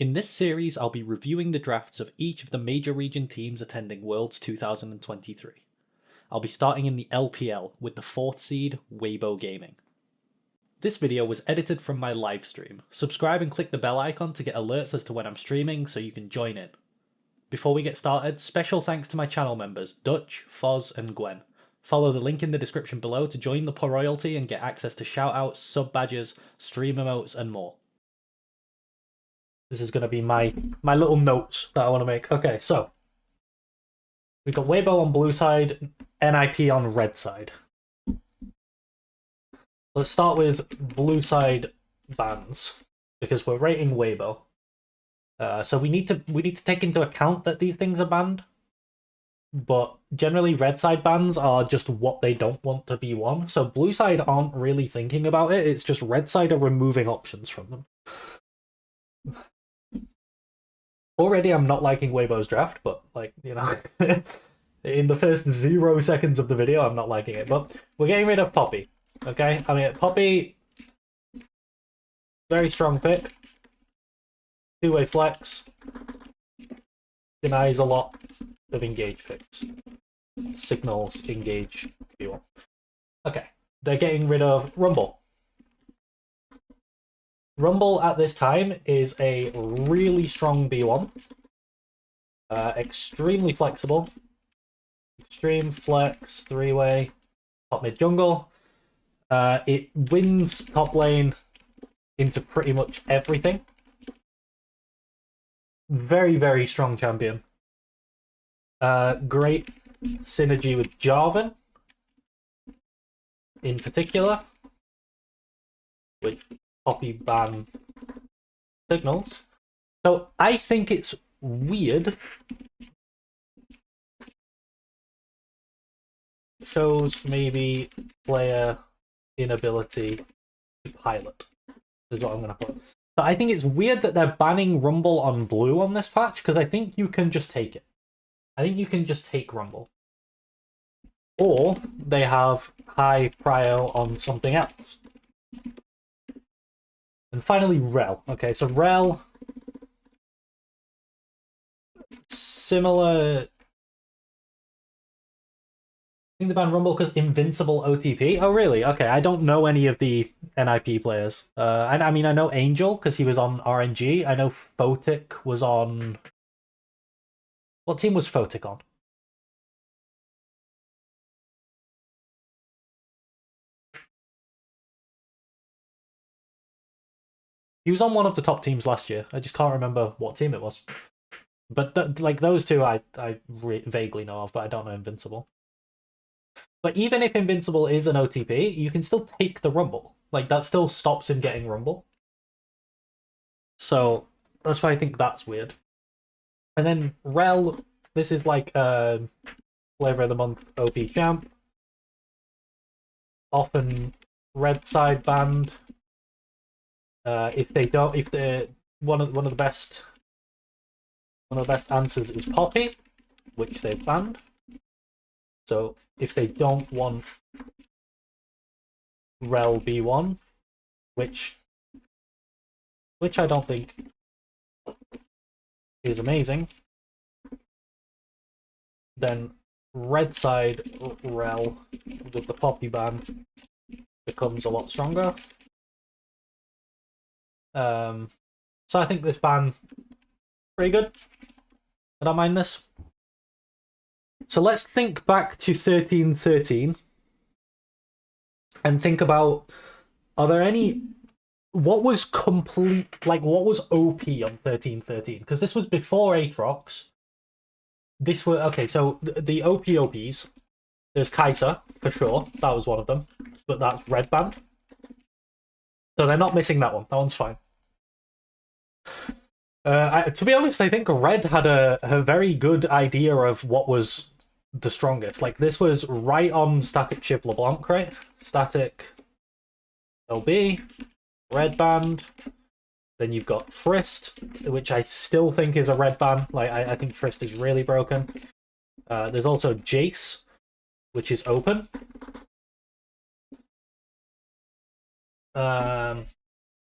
In this series, I'll be reviewing the drafts of each of the major region teams attending Worlds 2023. I'll be starting in the LPL with the 4th seed, Weibo Gaming. This video was edited from my live stream. Subscribe and click the bell icon to get alerts as to when I'm streaming so you can join in. Before we get started, special thanks to my channel members, Dutch, Fozz and Gwen. Follow the link in the description below to join the royalty and get access to shoutouts, sub badges, stream emotes and more. This is going to be my little notes that I want to make. Okay, so we've got Weibo on blue side, NIP on red side. Let's start with blue side bans because we're rating Weibo. So we need to take into account that these things are banned. But generally red side bans are just what they don't want to be won. So blue side aren't really thinking about it. It's just red side are removing options from them. Already I'm not liking Weibo's draft, but like, you know, in the first 0 seconds of the video, I'm not liking it. But we're getting rid of Poppy, okay? I mean, Poppy, very strong pick. Two-way flex. Denies a lot of engage picks. Signals, engage, viewer. Okay, they're getting rid of Rumble. Rumble at this time is a really strong B1. Extremely flexible. Extreme flex, 3-way, top mid jungle. It wins top lane into pretty much everything. Very, very strong champion. Great synergy with Jarvan in particular, with Poppy ban signals. So I think it's weird. Shows maybe player inability to pilot is what I'm going to put. So I think it's weird that they're banning Rumble on blue on this patch because I think you can just take it. I think you can just take Rumble. Or they have high prio on something else. And finally, Rel. Okay, so Rel, similar. I think they banned Rumble because Invincible OTP. Oh, really? Okay, I don't know any of the NIP players. I mean, I know Angel because he was on RNG. I know Photic was on. What team was Photic on? He was on one of the top teams last year. I just can't remember what team it was. But like those two, I vaguely know of, but I don't know Invincible. But even if Invincible is an OTP, you can still take the Rumble. Like that still stops him getting Rumble. So that's why I think that's weird. And then Rel, this is like Flavor of the Month OP champ. Often red side banned. If they're one of the best answers is Poppy, which they've banned. So if they don't want Rel B1, which I don't think is amazing, then red side Rel with the Poppy ban becomes a lot stronger. So I think this ban pretty good. I don't mind this. So let's think back to 13-13 and think about, are there any, what was complete, like what was OP on 13-13? Because this was before Aatrox. This were, okay, so the OPs, there's Kai'Sa, for sure, that was one of them, but that's red band. So they're not missing that one. That one's fine. To be honest, I think Red had a very good idea of what was the strongest. Like, this was right on Static Shiv LeBlanc, right? Static LB, Red Band. Then you've got Trist, which I still think is a red ban. Like, I think Trist is really broken. There's also Jace, which is open.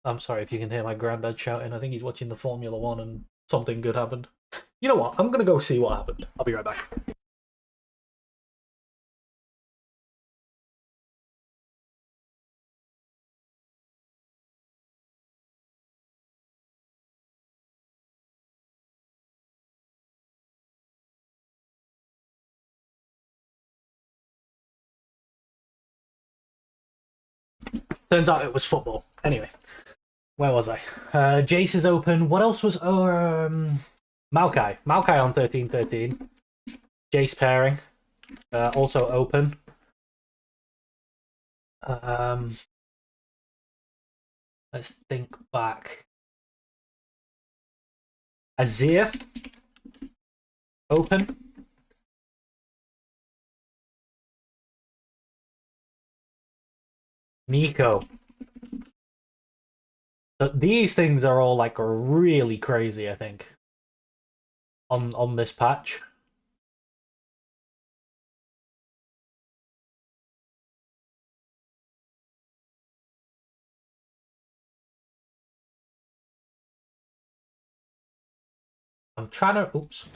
I'm sorry if you can hear my granddad shouting. I think he's watching the Formula One and something good happened. You know what? I'm gonna go see what happened. I'll be right back. Turns out it was football. Anyway, where was I? Jace is open. What else was... Maokai. Maokai on 13-13. Jace pairing. Also open. Let's think back. Azir. Open. Nico. But these things are all like really crazy, I think. On this patch. I'm trying to... Oops.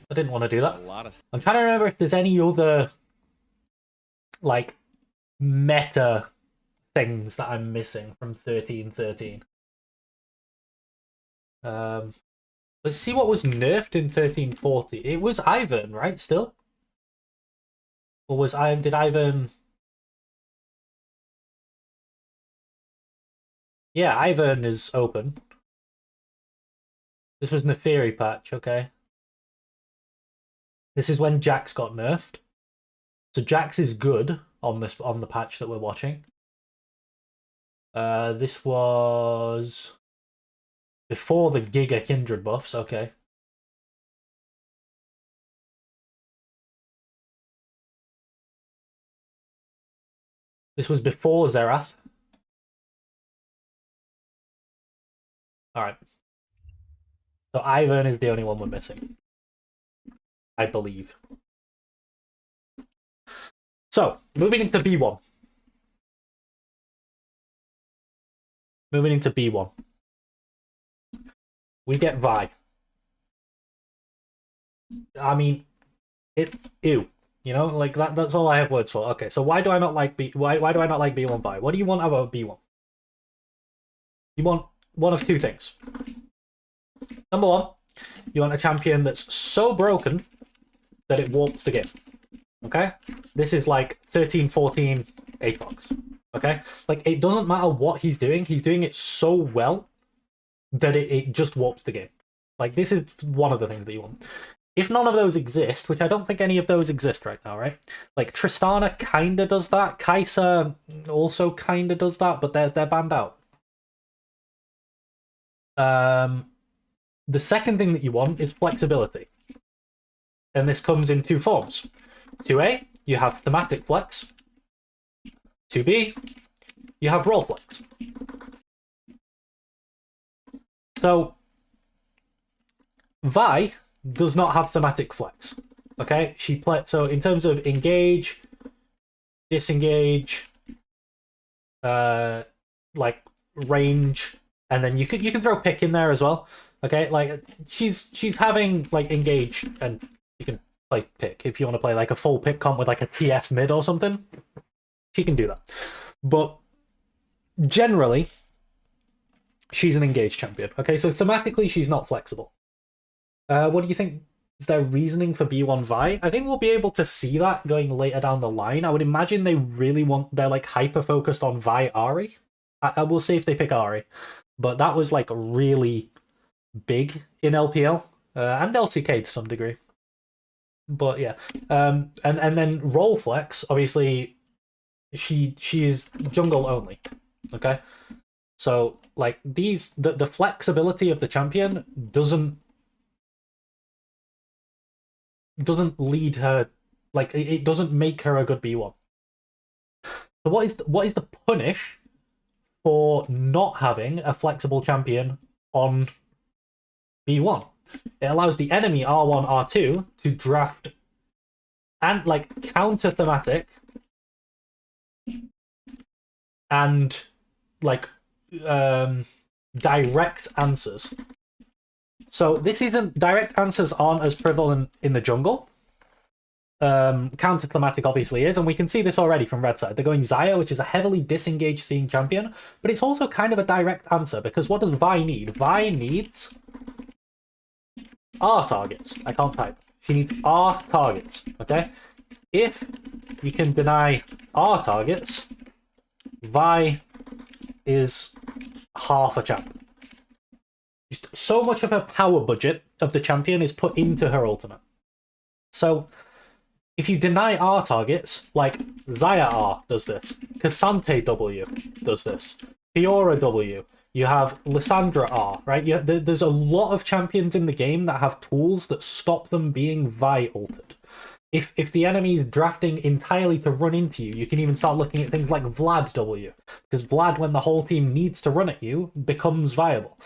I didn't want to do that. I'm trying to remember if there's any other, like, meta things that I'm missing from 13-13. Let's see what was nerfed in 13-14. It was Ivern, right, still? Or was did Ivern... Yeah, Ivern is open. This was Neferi patch, okay. This is when Jax got nerfed. So Jax is good on the patch that we're watching. This was before the Giga Kindred buffs, okay. This was before Xerath. Alright. So Ivern is the only one we're missing. I believe. So, moving into B1. Moving into B1. We get Vi. I mean, ew. You know, like that's all I have words for. Okay, so why do I not like why do I not like B1 Vi? What do you want out of B1? You want one of two things. Number one, you want a champion that's so broken that it warps the game. Okay? This is like 13-14 Aatrox. Okay? Like, it doesn't matter what he's doing it so well that it just warps the game. Like, this is one of the things that you want. If none of those exist, which I don't think any of those exist right now, right? Like, Tristana kinda does that. Kai'Sa also kinda does that, but they're banned out. The second thing that you want is flexibility. And this comes in two forms. 2A, you have thematic flex. 2B, you have role flex. So, Vi does not have thematic flex. Okay, so in terms of engage, disengage, like range, and then you can throw pick in there as well. Okay, like she's having like engage, and you can play pick if you want to play like a full pick comp with like a TF mid or something. She can do that, but generally, she's an engaged champion. Okay, so thematically, she's not flexible. What do you think is their reasoning for B1 Vi? I think we'll be able to see that going later down the line. I would imagine they're like hyper focused on Vi Ahri. I will see if they pick Ahri, but that was like really big in LPL and LCK to some degree. But yeah, and then role flex, obviously, she is jungle only. Okay, so like the flexibility of the champion doesn't lead her, like it doesn't make her a good B1. So what is the punish for not having a flexible champion on B1? It allows the enemy R1, R2 to draft and like counter thematic and like direct answers. So this isn't... Direct answers aren't as prevalent in the jungle. Counter-thematic obviously is, and we can see this already from red side. They're going Xayah, which is a heavily disengaged themed champion, but it's also kind of a direct answer, because what does Vi need? Vi needs R targets. I can't type. She needs R targets, okay? If you can deny R targets, Vi is half a champ. Just so much of her power budget of the champion is put into her ultimate. So if you deny R targets, like Xayah R does this, Cassante W does this, Fiora W, you have Lissandra R, right? There's a lot of champions in the game that have tools that stop them being Vi ulted. If the enemy is drafting entirely to run into you, you can even start looking at things like Vlad W, because Vlad, when the whole team needs to run at you, becomes viable.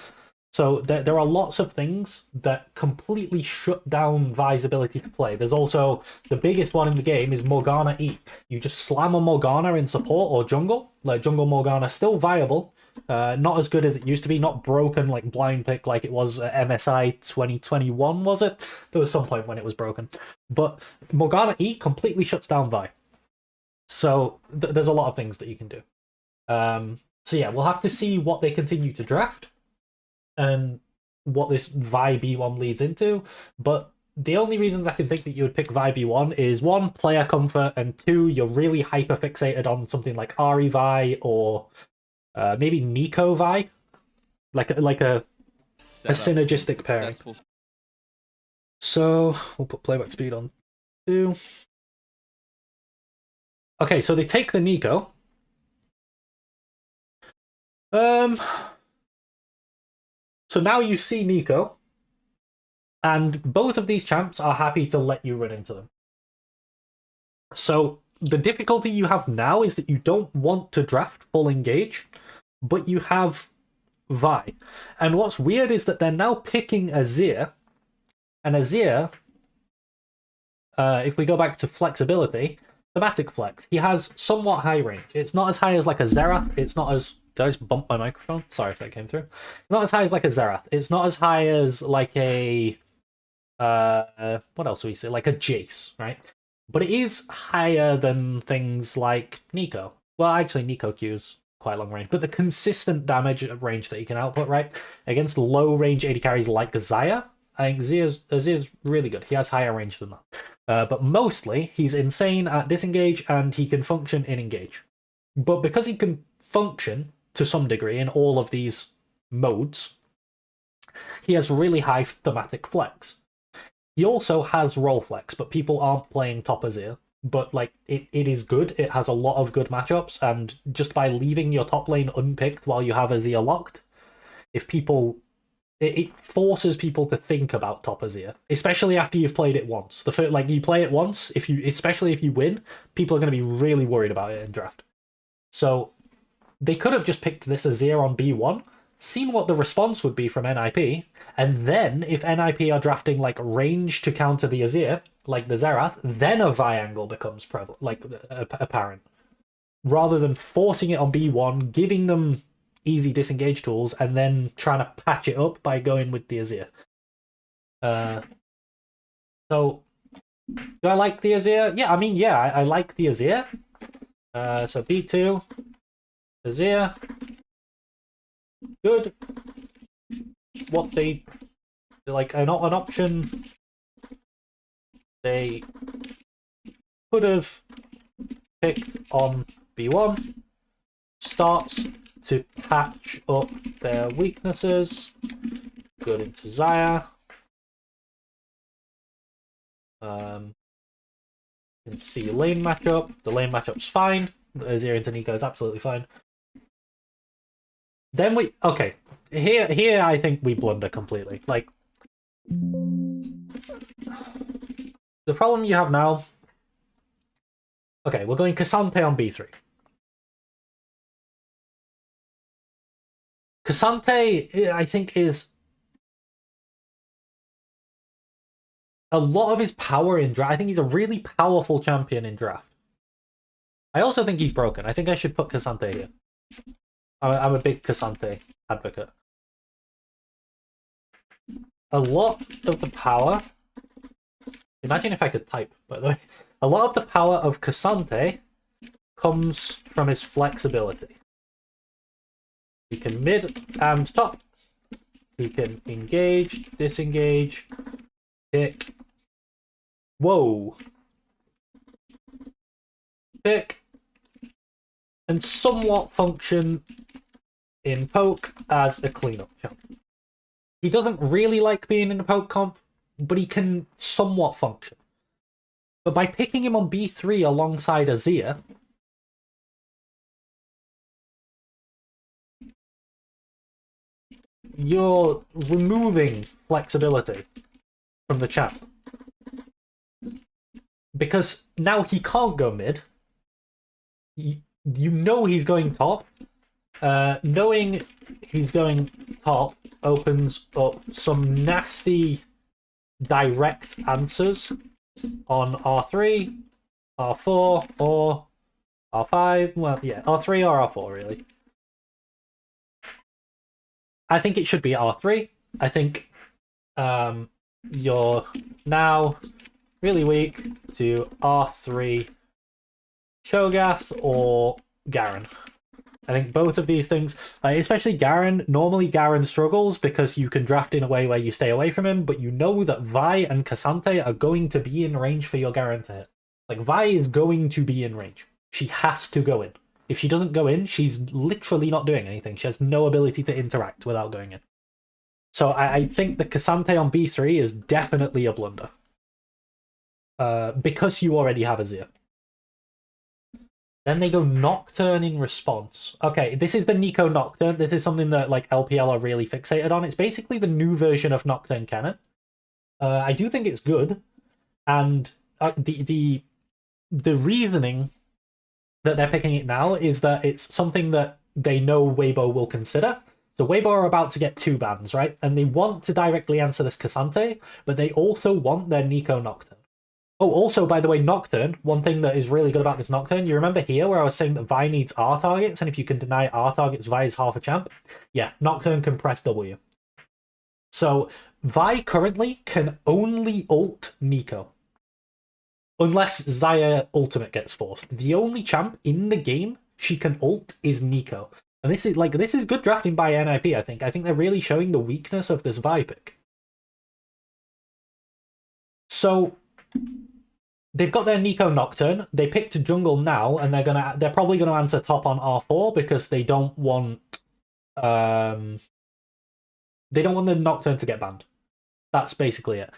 So there are lots of things that completely shut down Vi's ability to play. There's also, the biggest one in the game is Morgana E. You just slam a Morgana in support or jungle. Like, jungle Morgana, still viable. Not as good as it used to be, not broken like blind pick like it was at MSI 2021, was it? There was some point when it was broken. But Morgana E completely shuts down Vi. So there's a lot of things that you can do. So yeah, we'll have to see what they continue to draft and what this Vi B1 leads into, but the only reasons I can think that you would pick Vi B1 is 1, player comfort, and 2, you're really hyper fixated on something like Ari Vi or maybe Nico Vi, like a synergistic pairing. So we'll put playback speed on 2. Okay, so they take the Nico. So now you see Nico, and both of these champs are happy to let you run into them. So the difficulty you have now is that you don't want to draft full engage, but you have Vi. And what's weird is that they're now picking Azir, and Azir, if we go back to flexibility, thematic flex, he has somewhat high range. It's not as high as like a Xerath, it's not as... Did I just bump my microphone? Sorry if that came through. It's not as high as like a Xerath. It's not as high as like a... what else do we say? Like a Jace, right? But it is higher than things like Nico. Well, actually, Nico Q's quite long range. But the consistent damage range that he can output, right? Against low range AD carries like Xayah, I think Azir's really good. He has higher range than that. But mostly, he's insane at disengage and he can function in engage. But because he can function to some degree in all of these modes, he has really high thematic flex. He also has role flex, but people aren't playing top Azir. But like it is good. It has a lot of good matchups, and just by leaving your top lane unpicked while you have Azir locked, if people... It forces people to think about top Azir, especially after you've played it once. Like you play it once, especially if you win, people are going to be really worried about it in draft. So they could have just picked this Azir on B1, seen what the response would be from NIP, and then if NIP are drafting like range to counter the Azir, like the Xerath, then a Vi angle becomes prevalent, like apparent. Rather than forcing it on B1, giving them easy disengage tools, and then trying to patch it up by going with the Azir. So, do I like the Azir? Yeah, I mean, yeah, I like the Azir. So B2, Azir, good. What they like an option they could have picked on B1 starts to patch up their weaknesses. Good into Xayah. Can see lane matchup. The lane matchup's fine. Azir into Nico is absolutely fine. Then okay. Here I think we blunder completely. Like the problem you have now. Okay, we're going Cassante on B3. Cassante, I think, is a lot of his power in draft. I think he's a really powerful champion in draft. I also think he's broken. I think I should put Cassante here. I'm a big Cassante advocate. a lot of the power... Imagine if I could type, by the way. A lot of the power of K'Sante comes from his flexibility. He can mid and top. He can engage, disengage, pick. Whoa. Pick. And somewhat function in poke as a cleanup champ. He doesn't really like being in a poke comp, but he can somewhat function. But by picking him on B3 alongside Azir, you're removing flexibility from the champ. Because now he can't go mid. You know he's going top. Knowing he's going top opens up some nasty direct answers on R3, R4, or R5. Well, yeah, R3 or R4, really. I think it should be R3. I think you're now really weak to R3 Cho'Gath or Garen. I think both of these things, especially Garen, normally Garen struggles because you can draft in a way where you stay away from him, but you know that Vi and K'Sante are going to be in range for your Garen to hit. Like, Vi is going to be in range. She has to go in. If she doesn't go in, she's literally not doing anything. She has no ability to interact without going in. So I think the K'Sante on B3 is definitely a blunder. Because you already have Azir. Then they go Nocturne in response. Okay, this is the Nico Nocturne. This is something that like LPL are really fixated on. It's basically the new version of Nocturne Cannon. I do think it's good, and the reasoning that they're picking it now is that it's something that they know Weibo will consider. So Weibo are about to get 2 bans, right? And they want to directly answer this K'Sante, but they also want their Nico Nocturne. Oh, also, by the way, Nocturne, one thing that is really good about this Nocturne, you remember here where I was saying that Vi needs R targets, and if you can deny R targets, Vi is half a champ? Yeah, Nocturne can press W. So, Vi currently can only ult Nico. Unless Xayah ultimate gets forced. The only champ in the game she can ult is Nico. And this is good drafting by NIP, I think. I think they're really showing the weakness of this Vi pick. So... they've got their Nico Nocturne. They picked jungle now, and they're probably gonna answer top on R4 because they don't want the Nocturne to get banned. That's basically it.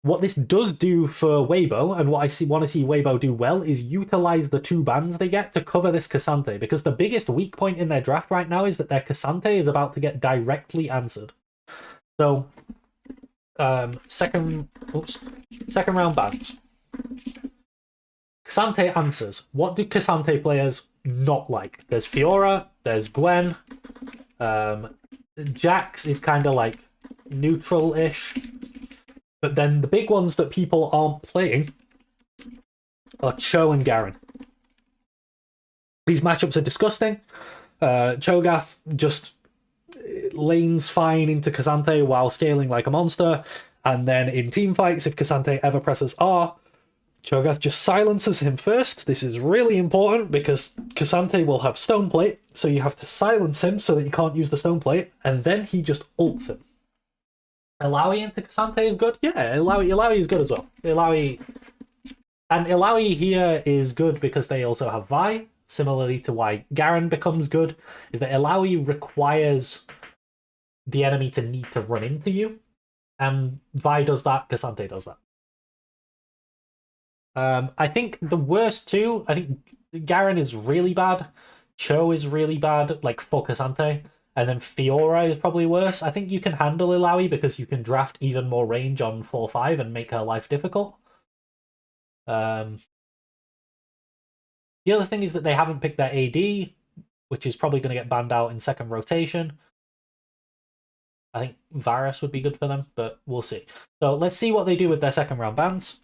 What this does do for Weibo, and what I want to see Weibo do well, is utilize the 2 bans they get to cover this K'Sante, because the biggest weak point in their draft right now is that their K'Sante is about to get directly answered. So, second round bans. K'Sante answers. What do K'Sante players not like? There's Fiora, there's Gwen, Jax is kind of like neutral-ish, but then the big ones that people aren't playing are Cho and Garen. These matchups are disgusting. Cho'Gath just lanes fine into K'Sante while scaling like a monster, and then in teamfights, if K'Sante ever presses R, Cho'Gath just silences him first. This is really important because K'Sante will have Stone Plate, so you have to silence him so that you can't use the Stone Plate, and then he just ults him. Illaoi into K'Sante is good? Yeah, Illaoi is good as well. Illaoi here is good because they also have Vi, similarly to why Garen becomes good, is that Illaoi requires the enemy to need to run into you, and Vi does that, K'Sante does that. I think the worst two, I think Garen is really bad, Cho is really bad, like for K'Sante, and then Fiora is probably worse. I think you can handle Illaoi because you can draft even more range on 4-5 and make her life difficult. The other thing is that they haven't picked their AD, which is probably going to get banned out in second rotation. I think Varus would be good for them, but we'll see. So let's see what they do with their second round bans.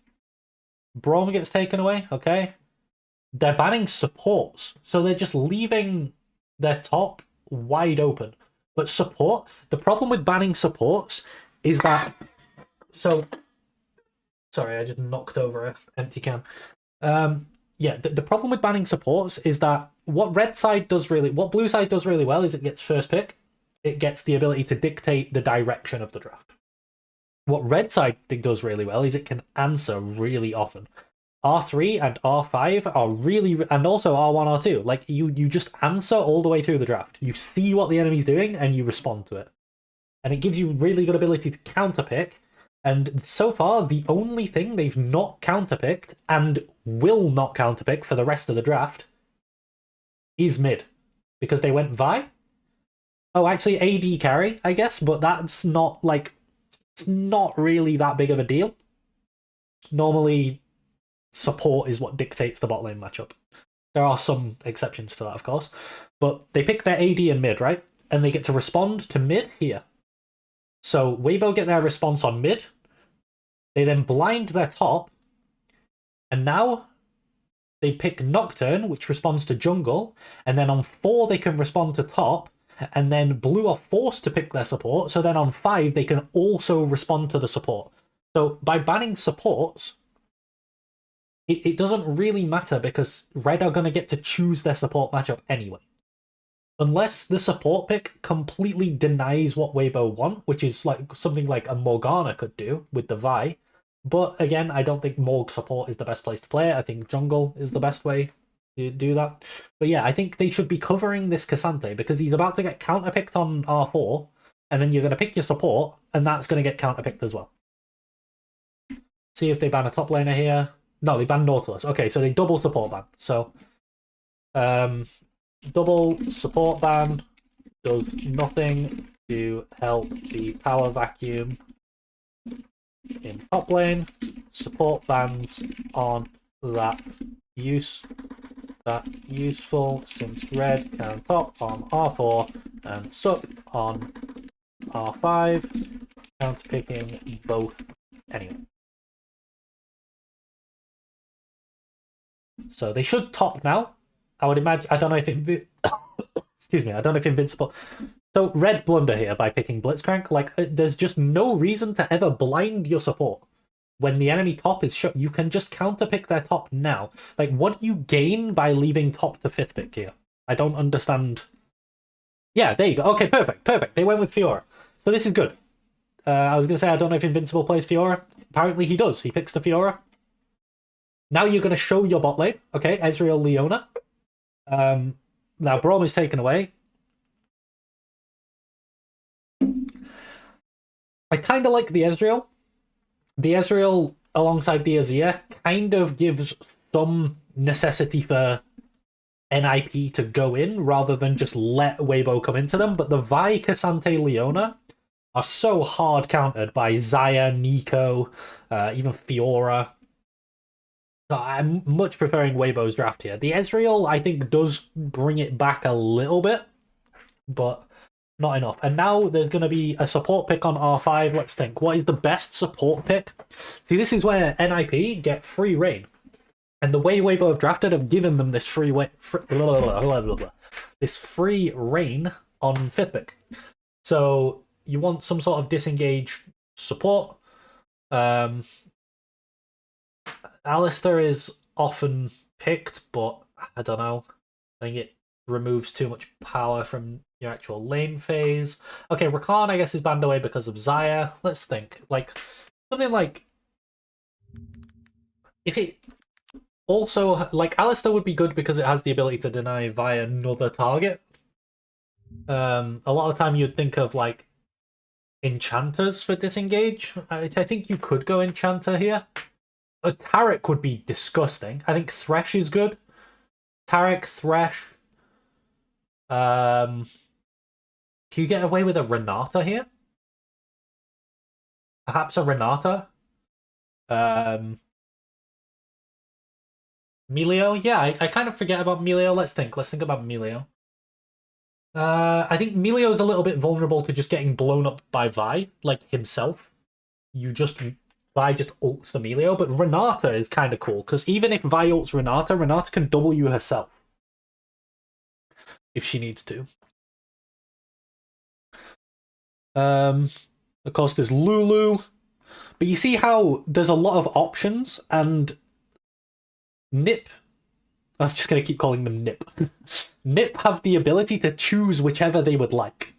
Braum gets taken away, okay. They're banning supports, so they're just leaving their top wide open. But support, the problem with banning supports is that So, sorry, I just knocked over an empty can. Yeah, the problem with banning supports is that what blue side does really well is it gets first pick. It gets the ability to dictate the direction of the draft. What red side does really well is it can answer really often. R3 and R5 are really, and also R1, R2. Like you just answer all the way through the draft. You see what the enemy's doing and you respond to it, and it gives you really good ability to counterpick. And so far, the only thing they've not counterpicked and will not counterpick for the rest of the draft is mid, because they went Vi. Oh, actually, AD carry, I guess, but that's not like it's not really that big of a deal. Normally, support is what dictates the bot lane matchup. There are some exceptions to that, of course, but they pick their AD and mid, right? And they get to respond to mid here. So Weibo get their response on mid. They then blind their top, and now they pick Nocturne, which responds to jungle, and then on 4 they can respond to top, and then blue are forced to pick their support, so then on 5 they can also respond to the support. So by banning supports, it doesn't really matter because red are going to get to choose their support matchup anyway. Unless the support pick completely denies what Weibo want, which is like something like a Morgana could do with the Vi. But again, I don't think Morg support is the best place to play it. I think jungle is the best way to do that. But yeah, I think they should be covering this Cassante because he's about to get counterpicked on R4, and then you're going to pick your support, and that's going to get counterpicked as well. See if they ban a top laner here. No, they ban Nautilus. Okay, so they double support ban. So, double support ban does nothing to help the power vacuum in top lane. Support bans aren't that useful since red can top on R4 and sup on R5, counterpicking both anyway. So they should top now. I would imagine. I don't know if excuse me. I don't know if Invincible. So red blunder here by picking Blitzcrank. Like, there's just no reason to ever blind your support when the enemy top is shut. You can just counterpick their top now. Like, what do you gain by leaving top to 5th pick here? I don't understand. Yeah, there you go. Okay, perfect. They went with Fiora, so this is good. I was gonna say I don't know if Invincible plays Fiora. Apparently he does. He picks the Fiora. Now you're going to show your bot lane. Okay, Ezreal, Leona. Now Braum is taken away. I kind of like the Ezreal. The Ezreal alongside the Azir kind of gives some necessity for NIP to go in rather than just let Weibo come into them. But the Vi, Cassante, Leona are so hard countered by Xayah, Nico, even Fiora. I'm much preferring Weibo's draft here. The Ezreal, I think, does bring it back a little bit, but not enough. And now there's going to be a support pick on R5. Let's think. What is the best support pick? See, this is where NIP get free reign. And the way Weibo have drafted have given them this free reign on 5th pick. So you want some sort of disengage support. Alistar is often picked, but I don't know. I think it removes too much power from your actual lane phase. Okay, Rakan, I guess, is banned away because of Xayah. Let's think. Like, something like... If it... Also, like, Alistar would be good because it has the ability to deny via another target. A lot of time you'd think of, like, enchanters for disengage. I think you could go enchanter here. A Taric would be disgusting. I think Thresh is good. Taric, Thresh. Can you get away with a Renata here? Perhaps a Renata? Melio? Yeah, I kind of forget about Melio. Let's think about Melio. I think Melio is a little bit vulnerable to just getting blown up by Vi, like himself. Vi just ults the Melio, but Renata is kind of cool, because even if Vi ults Renata, Renata can W herself. If she needs to. Of course, there's Lulu. But you see how there's a lot of options, and Nip, I'm just going to keep calling them Nip. Nip have the ability to choose whichever they would like.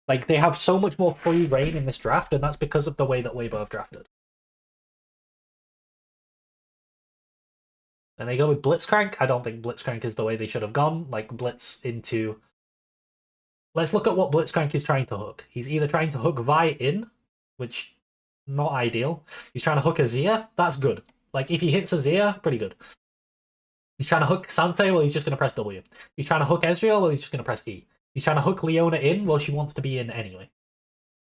Like, they have so much more free reign in this draft, and that's because of the way that Weibo have drafted. And they go with Blitzcrank. I don't think Blitzcrank is the way they should have gone. Like, Blitz into... Let's look at what Blitzcrank is trying to hook. He's either trying to hook Vi in, which, not ideal. He's trying to hook Azir. That's good. Like, if he hits Azir, pretty good. He's trying to hook Sante, well, he's just going to press W. He's trying to hook Ezreal, well, he's just going to press E. He's trying to hook Leona in, well, she wants to be in anyway.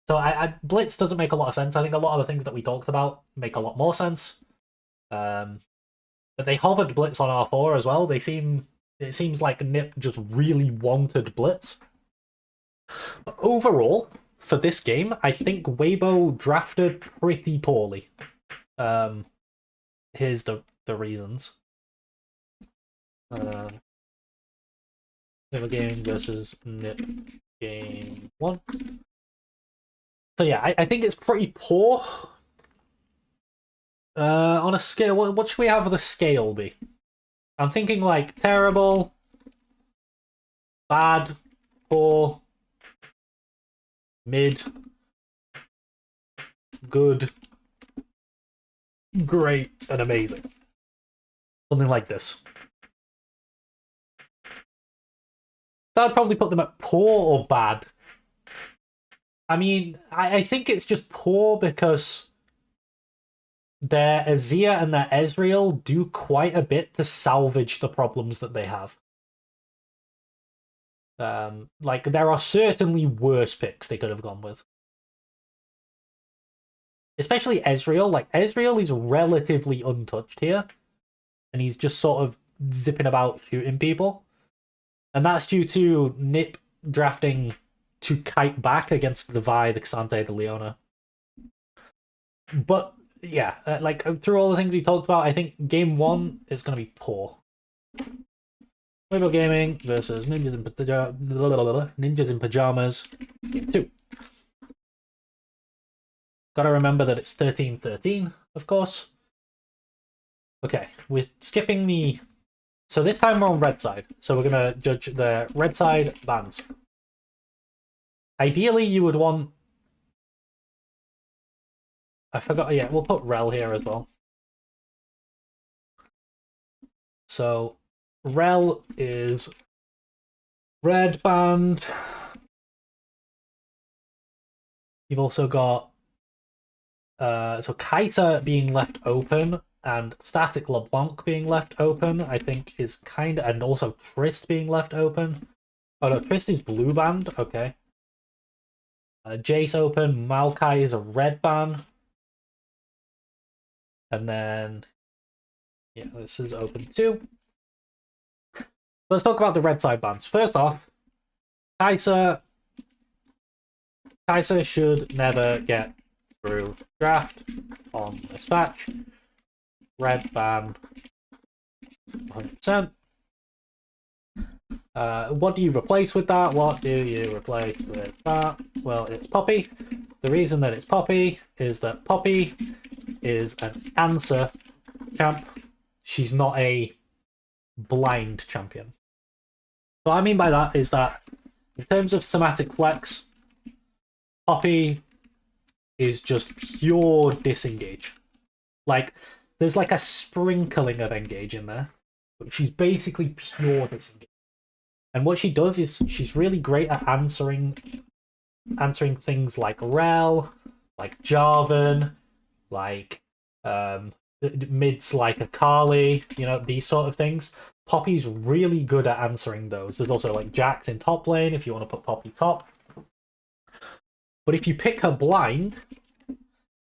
So Blitz doesn't make a lot of sense. I think a lot of the things that we talked about make a lot more sense. But they hovered Blitz on R4 as well. It seems like Nip just really wanted Blitz. But overall, for this game, I think Weibo drafted pretty poorly. Here's the reasons. Weibo Gaming versus Nip Game 1. So yeah, I think it's pretty poor. On a scale, what should we have the scale be? I'm thinking like terrible, bad, poor, mid, good, great, and amazing. Something like this. So I'd probably put them at poor or bad. I mean, I think it's just poor because their Azir and their Ezreal do quite a bit to salvage the problems that they have. Like, there are certainly worse picks they could have gone with. Especially Ezreal. Like, Ezreal is relatively untouched here. And he's just sort of zipping about shooting people. And that's due to Nip drafting to kite back against the Vi, the Xante, the Leona. But yeah, like through all the things we talked about, I think game 1 is going to be poor. Weibo Gaming versus Ninjas in Pyjamas. Game 2. Gotta remember that it's 13-13, of course. Okay, we're skipping the... So this time we're on red side. So we're going to judge the red side bans. Ideally, you would want... I forgot, yeah, we'll put Rel here as well. So, Rel is red band. You've also got so Kaita being left open and Static LeBlanc being left open, I think is kind of, and also Trist being left open. Oh no, Trist is blue band, okay. Jace open, Maokai is a red ban. And then, yeah, this is open too. Let's talk about the red side bans. First off, Kai'Sa should never get through draft on this patch. Red ban, 100%. What do you replace with that? What do you replace with that? Well, it's Poppy. The reason that it's Poppy is that Poppy is an answer champ. She's not a blind champion. So what I mean by that is that in terms of thematic flex, Poppy is just pure disengage. Like, there's like a sprinkling of engage in there, but she's basically pure disengage. And what she does is she's really great at answering things like Rel, like Jarvan, like mids like Akali, you know, these sort of things. Poppy's really good at answering those. There's also like Jax in top lane if you want to put Poppy top. But if you pick her blind,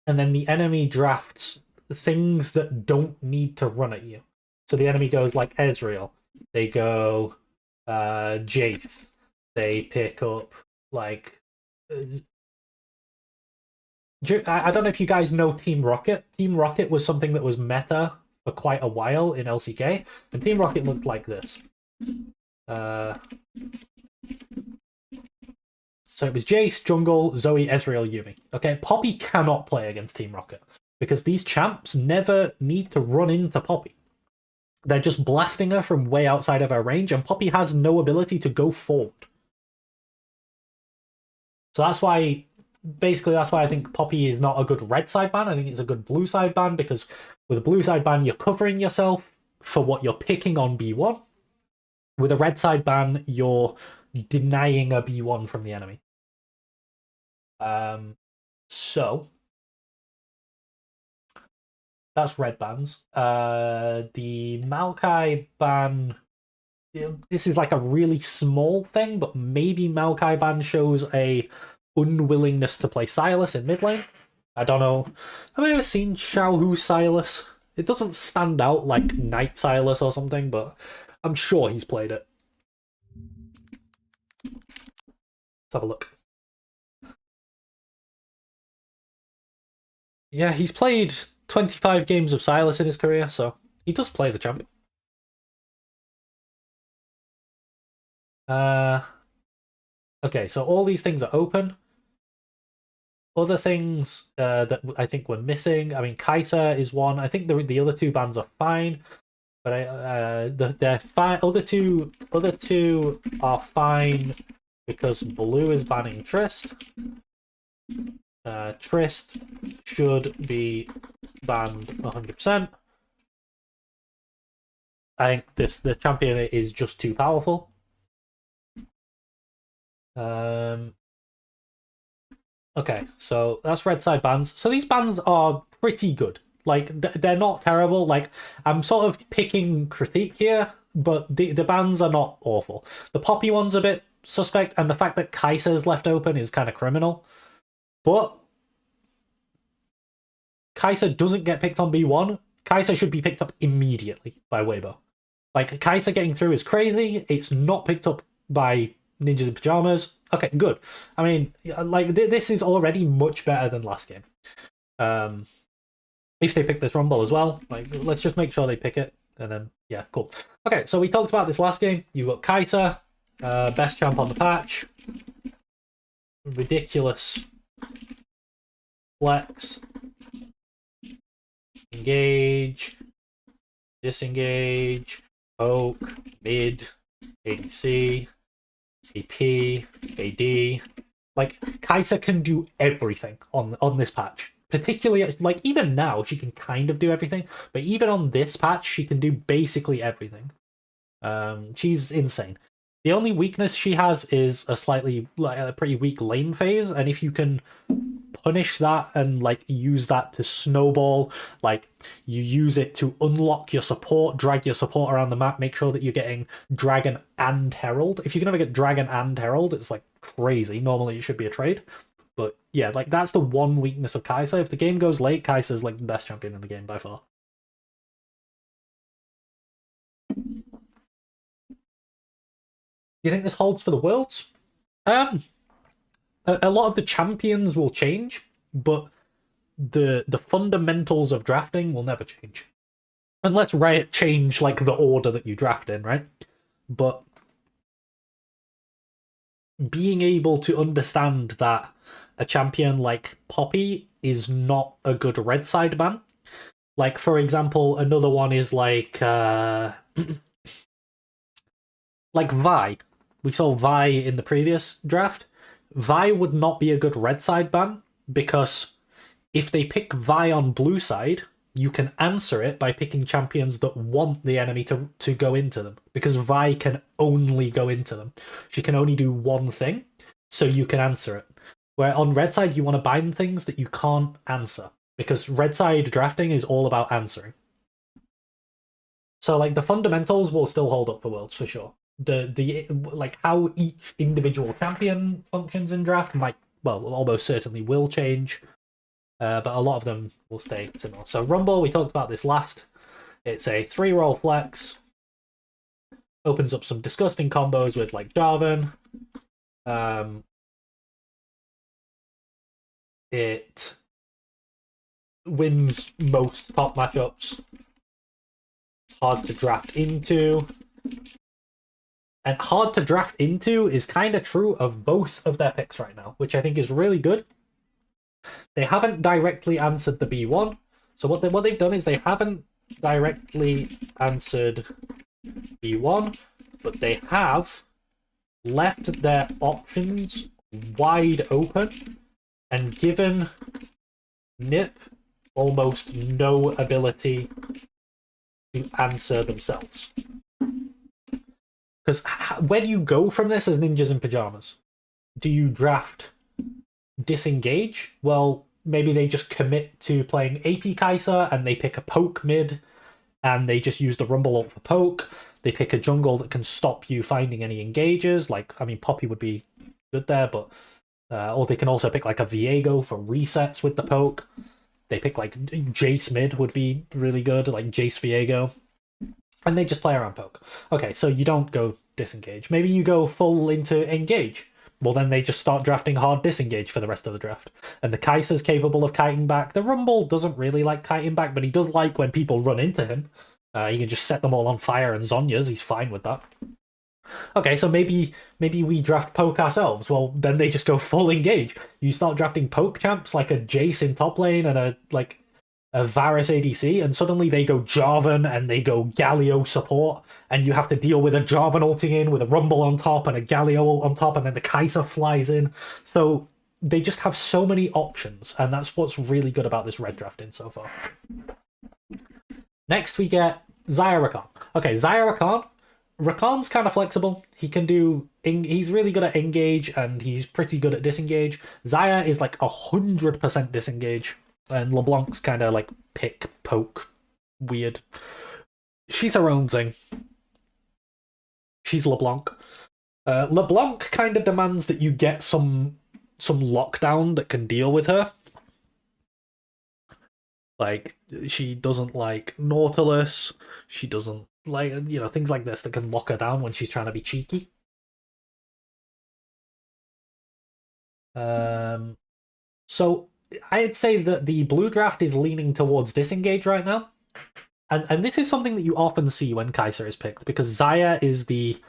and then the enemy drafts things that don't need to run at you. So the enemy goes like Ezreal. They go Jace. They pick up like... I don't know if you guys know Team Rocket. Team Rocket was something that was meta for quite a while in LCK. And Team Rocket looked like this. So it was Jace, Jungle, Zoe, Ezreal, Yumi. Okay, Poppy cannot play against Team Rocket because these champs never need to run into Poppy. They're just blasting her from way outside of her range, and Poppy has no ability to go forward. So that's why, basically, that's why I think Poppy is not a good red side ban. I think it's a good blue side ban, because with a blue side ban, you're covering yourself for what you're picking on B1. With a red side ban, you're denying a B1 from the enemy. So that's red bans. The Maokai ban, this is like a really small thing, but maybe Maokai ban shows a unwillingness to play Silas in mid lane. I don't know. Have I ever seen Xiaohu Silas? It doesn't stand out like Knight Silas or something, but I'm sure he's played it. Let's have a look. Yeah, he's played 25 games of Silas in his career, so he does play the champ. Okay, so all these things are open. Other things that I think we're missing. I mean, Kai'Sa is one. I think the other two bans are fine, but they're fine. Other two are fine because Blue is banning Trist. Trist should be banned 100%. I think the champion is just too powerful. Okay, so that's red side bans. So these bans are pretty good. Like, they're not terrible. Like, I'm sort of picking critique here, but the bans are not awful. The Poppy one's a bit suspect, and the fact that Kai'Sa is left open is kind of criminal. But Kai'Sa doesn't get picked on B1. Kai'Sa should be picked up immediately by Weibo. Like, Kai'Sa getting through is crazy. It's not picked up by Ninjas in Pyjamas. Okay, good. I mean, like, this is already much better than last game. If they pick this Rumble as well, like, let's just make sure they pick it, and then, yeah, cool. Okay, so we talked about this last game. You've got Kai'Sa, best champ on the patch. Ridiculous flex. Engage. Disengage. Poke. Mid. ADC. AP, AD. Like, Kai'Sa can do everything on this patch. Particularly, like, even now, she can kind of do everything, but even on this patch, she can do basically everything. She's insane. The only weakness she has is a pretty weak lane phase, and if you can punish that and like use that to snowball, like you use it to unlock your support, drag your support around the map, make sure that you're getting Dragon and Herald. If you can ever get Dragon and Herald, it's like crazy. Normally it should be a trade, but yeah, like that's the one weakness of Kai'Sa. If the game goes late, Kai'Sa's like the best champion in the game by far. You think this holds for the Worlds? A lot of the champions will change, but the fundamentals of drafting will never change. Unless Riot change like the order that you draft in, right? But being able to understand that a champion like Poppy is not a good red side ban. Like, for example, another one is like like Vi. We saw Vi in the previous draft. Vi would not be a good red side ban because if they pick Vi on blue side, you can answer it by picking champions that want the enemy to go into them, because Vi can only go into them. She can only do one thing, so you can answer it. Where on red side, you want to bind things that you can't answer, because red side drafting is all about answering. So like the fundamentals will still hold up for Worlds for sure. The like how each individual champion functions in draft might, well, almost certainly will change, but a lot of them will stay similar. So Rumble, we talked about this last. It's a 3-role flex. Opens up some disgusting combos with like Jarvan. It wins most top matchups. Hard to draft into. And hard to draft into is kind of true of both of their picks right now, which I think is really good. They haven't directly answered the B1. So what they've done is they haven't directly answered B1, but they have left their options wide open and given Nip almost no ability to answer themselves. Because where do you go from this as Ninjas in Pyjamas? Do you draft disengage? Well, maybe they just commit to playing AP Kai'Sa and they pick a poke mid and they just use the Rumble ult for poke. They pick a jungle that can stop you finding any engagers. Like, I mean, Poppy would be good there, but or they can also pick like a Viego for resets with the poke. They pick like Jace mid would be really good, like Jace Viego. And they just play around poke. Okay, so you don't go disengage. Maybe you go full into engage. Well, then they just start drafting hard disengage for the rest of the draft. And the Kai'Sa's capable of kiting back. The Rumble doesn't really like kiting back, but he does like when people run into him. He can just set them all on fire and Zhonya's. He's fine with that. Okay, so maybe we draft poke ourselves. Well, then they just go full engage. You start drafting poke champs like a Jace in top lane and a Varus ADC, and suddenly they go Jarvan and they go Galio support, and you have to deal with a Jarvan ulting in with a Rumble on top and a Galio ult on top, and then the Kai'Sa flies in. So they just have so many options, and that's what's really good about this red drafting so far. Next we get Xayah Rakan. Okay, Xayah Rakan. Rakan's kind of flexible. He can do. He's really good at engage, and he's pretty good at disengage. Xayah is like 100% disengage. And LeBlanc's kind of like pick, poke, weird. She's her own thing. She's LeBlanc. LeBlanc kind of demands that you get some lockdown that can deal with her. Like, she doesn't like Nautilus. She doesn't like, things like this that can lock her down when she's trying to be cheeky. So I'd say that the blue draft is leaning towards disengage right now. And this is something that you often see when Kai'Sa is picked, because Xayah is the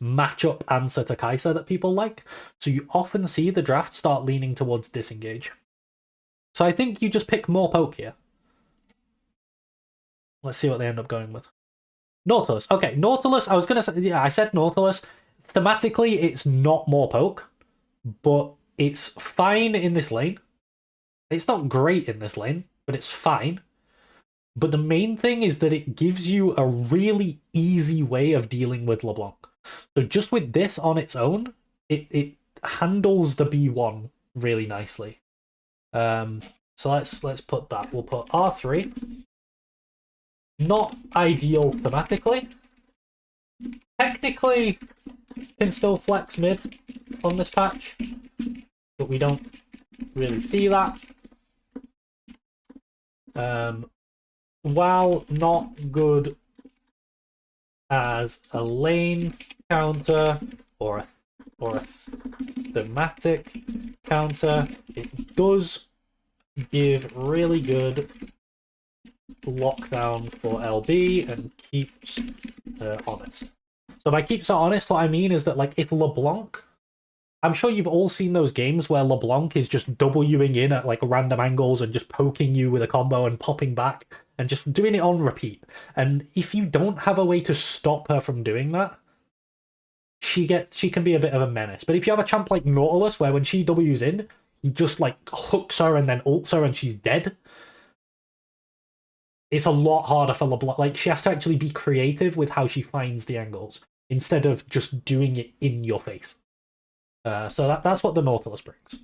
matchup answer to Kai'Sa that people like. So you often see the draft start leaning towards disengage. So I think you just pick more poke here. Let's see what they end up going with. Nautilus. Okay, Nautilus, I was going to say, yeah, I said Nautilus. Thematically, it's not more poke, but it's fine in this lane. It's not great in this lane, but it's fine. But the main thing is that it gives you a really easy way of dealing with LeBlanc. So just with this on its own, it handles the B1 really nicely. So let's put that. We'll put R3. Not ideal thematically. Technically, can still flex mid on this patch, but we don't really see that. While not good as a lane counter or a thematic counter, it does give really good lockdown for LB and keeps her honest. So by keeps her honest, what I mean is that, like, if LeBlanc, I'm sure you've all seen those games where LeBlanc is just Wing in at like random angles and just poking you with a combo and popping back and just doing it on repeat. And if you don't have a way to stop her from doing that, she can be a bit of a menace. But if you have a champ like Nautilus, where when she W's in, he just like hooks her and then ults her and she's dead, it's a lot harder for LeBlanc. Like, she has to actually be creative with how she finds the angles instead of just doing it in your face. So that's what the Nautilus brings.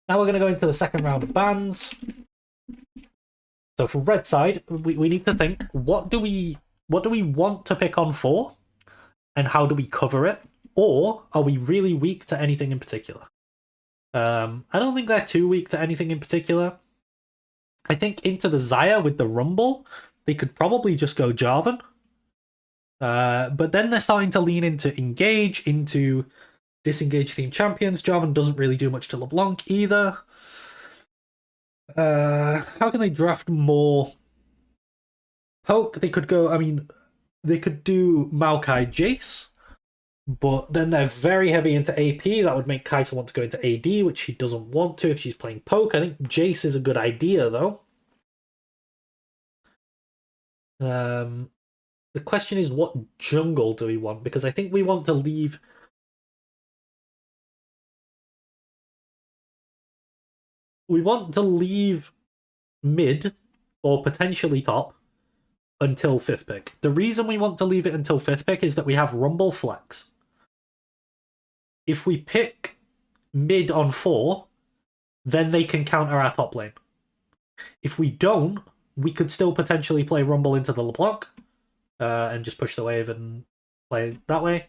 Now we're going to go into the second round of bans. So for red side, we need to think, what do we want to pick on for, and how do we cover it? Or are we really weak to anything in particular? I don't think they're too weak to anything in particular. I think into the Xayah with the Rumble, they could probably just go Jarvan. But then they're starting to lean into engage, into disengage themed champions. Jarvan doesn't really do much to LeBlanc either. How can they draft more poke? They could go, I mean, they could do Maokai Jace, But then they're very heavy into AP. That would make Kai'Sa want to go into AD, which she doesn't want to if she's playing poke. I think Jace is a good idea, though. The question is, what jungle do we want? Because I think we want to leave... We want to leave mid, or potentially top, until 5th pick. The reason we want to leave it until 5th pick is that we have Rumble Flex. If we pick mid on 4, then they can counter our top lane. If we don't, we could still potentially play Rumble into the LeBlanc and just push the wave and play that way.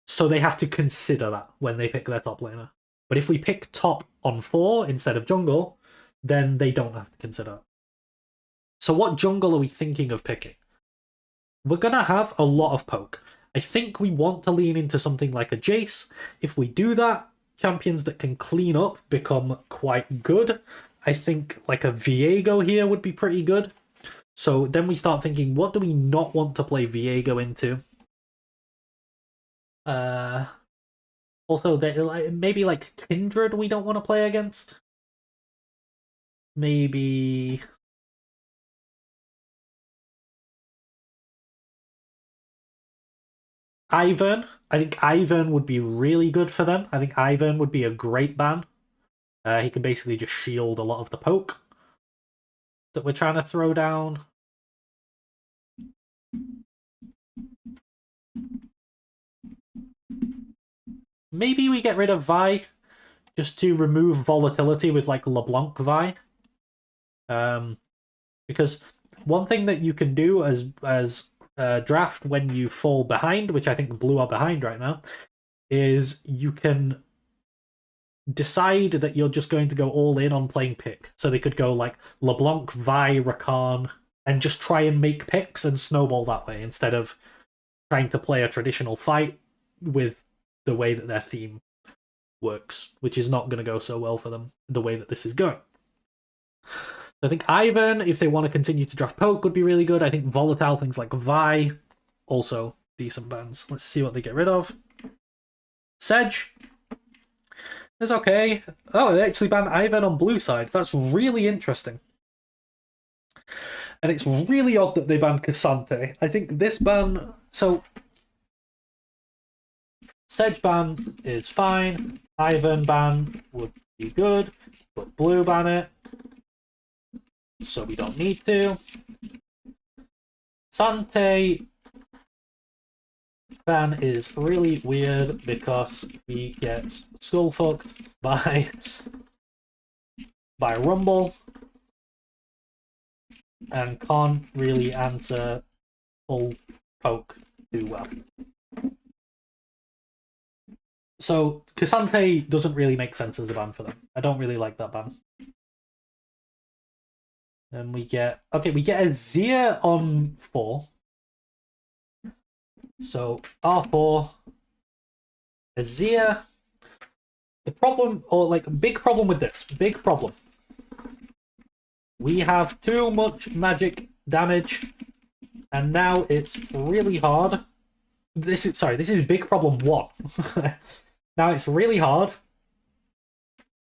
So they have to consider that when they pick their top laner. But if we pick top on 4 instead of jungle, then they don't have to consider it. So what jungle are we thinking of picking? We're going to have a lot of poke. I think we want to lean into something like a Jace. If we do that, champions that can clean up become quite good. I think like a Viego here would be pretty good. So then we start thinking, what do we not want to play Viego into? Also, maybe like Kindred we don't want to play against. Maybe... Ivern. I think Ivern would be really good for them. I think Ivern would be a great ban. He can basically just shield a lot of the poke that we're trying to throw down. Maybe we get rid of Vi just to remove volatility with like LeBlanc Vi. Because one thing that you can do as draft when you fall behind, which I think Blue are behind right now, is you can decide that you're just going to go all in on playing pick. So they could go like LeBlanc, Vi, Rakan, and just try and make picks and snowball that way instead of trying to play a traditional fight with the way that their theme works, which is not going to go so well for them the way that this is going. I think Ivern, if they want to continue to draft poke, would be really good. I think volatile things like Vi, also decent bans. Let's see what they get rid of. Sedge. That's okay. Oh, they actually banned Ivern on blue side. That's really interesting. And it's really odd that they banned Cassante. I think this ban... So, Sedge ban is fine. Ivern ban would be good. But blue ban it. So we don't need to. Sante ban is really weird because he gets skull fucked by Rumble and can't really answer full poke too well. So Cassante doesn't really make sense as a ban for them. I don't really like that ban. And we get a Azir on 4. So R4, Azir. The problem, or like big problem with this, big problem. We have too much magic damage, and now it's really hard. This is big problem 1. Now it's really hard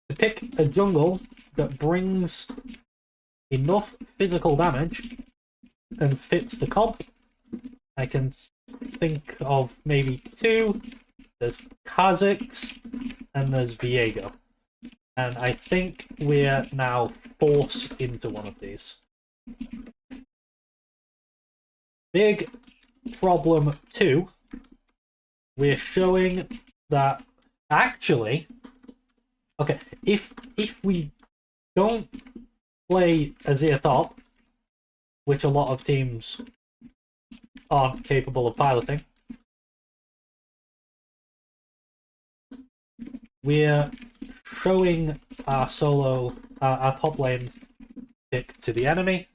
to pick a jungle that brings enough physical damage and fits the comp. I can think of maybe 2. There's Kha'Zix and there's Viego. And I think we're now forced into one of these. Big problem 2. We're showing that actually, okay, if we don't play Azir top, which a lot of teams aren't capable of piloting, we're showing our solo, our top lane pick to the enemy.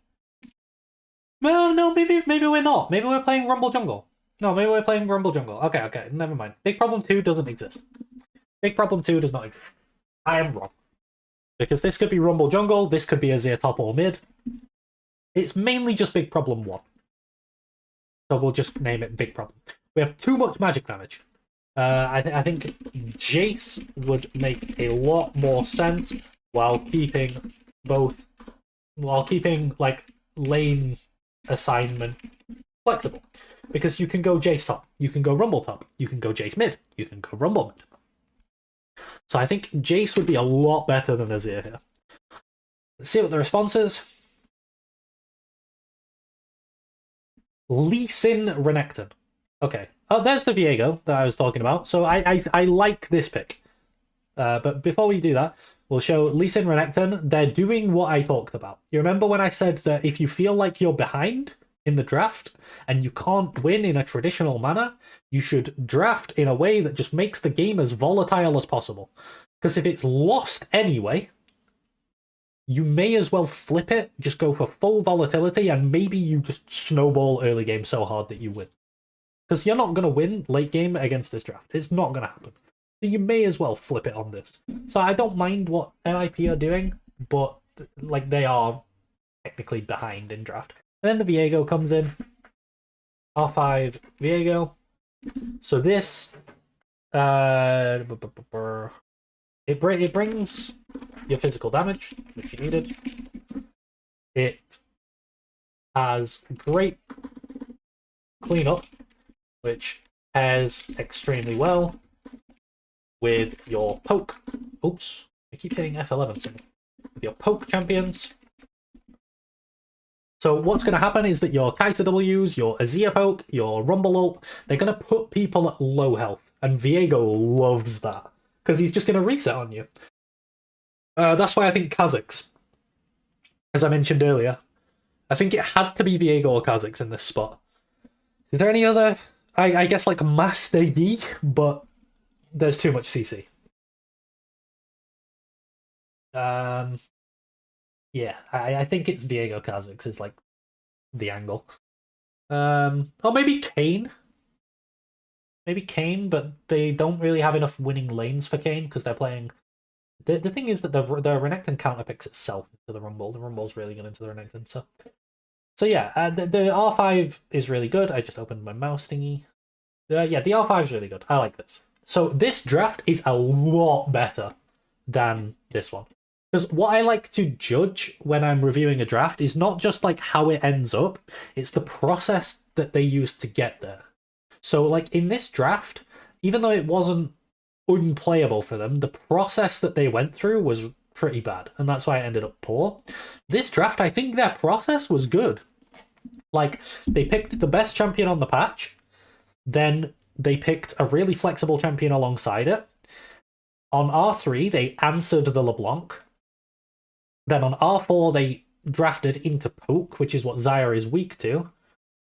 No, maybe we're not. Maybe we're playing Rumble Jungle. No, maybe we're playing Rumble Jungle. Okay, never mind. Big problem 2 doesn't exist. Big problem 2 does not exist. I am wrong. Because this could be Rumble Jungle, this could be Azir top or mid. It's mainly just big problem 1. so we'll just name it big problem. We have too much magic damage. I think Jace would make a lot more sense while keeping like lane assignment flexible, because you can go Jace top, you can go Rumble top, you can go Jace mid, you can go Rumble mid. So I think Jace would be a lot better than Azir here. Let's see what the response is. Lee Sin Renekton. Okay. Oh, there's the Viego that I was talking about. So I like this pick. But before we do that, we'll show Lee Sin Renekton. They're doing what I talked about. You remember when I said that if you feel like you're behind in the draft and you can't win in a traditional manner, you should draft in a way that just makes the game as volatile as possible. Because if it's lost anyway, you may as well flip it, just go for full volatility, and maybe you just snowball early game so hard that you win. Because you're not going to win late game against this draft. It's not going to happen. So you may as well flip it on this. So I don't mind what NIP are doing, but like they are technically behind in draft. And then the Viego comes in. R5 Viego. So this it brings your physical damage, which you needed. It has great cleanup, which pairs extremely well with your poke. Oops, I keep hitting F11. With your poke champions. So what's going to happen is that your Kai'Sa W's, your Azir poke, your Rumble ult, they're going to put people at low health. And Viego loves that, because he's just going to reset on you. That's why I think Kha'Zix, as I mentioned earlier, I think it had to be Viego or Kha'Zix in this spot. Is there any other? I guess like Master Yi, but there's too much CC. Yeah, I think it's Viego Kha'Zix is like the angle. Or maybe Kayn. Maybe Kayn, but they don't really have enough winning lanes for Kayn because they're playing. The thing is that the Renekton counterpicks itself into the Rumble. The Rumble's really good into the Renekton. So yeah, the R5 is really good. I just opened my mouse thingy. Yeah, the R5 is really good. I like this. So this draft is a lot better than this one. Because what I like to judge when I'm reviewing a draft is not just like how it ends up, it's the process that they used to get there. So like in this draft, even though it wasn't unplayable for them, the process that they went through was pretty bad, and that's why it ended up poor. This draft, I think their process was good. Like, they picked the best champion on the patch, then they picked a really flexible champion alongside it. On R3, they answered the LeBlanc. Then on R4, they drafted into poke, which is what Xayah is weak to,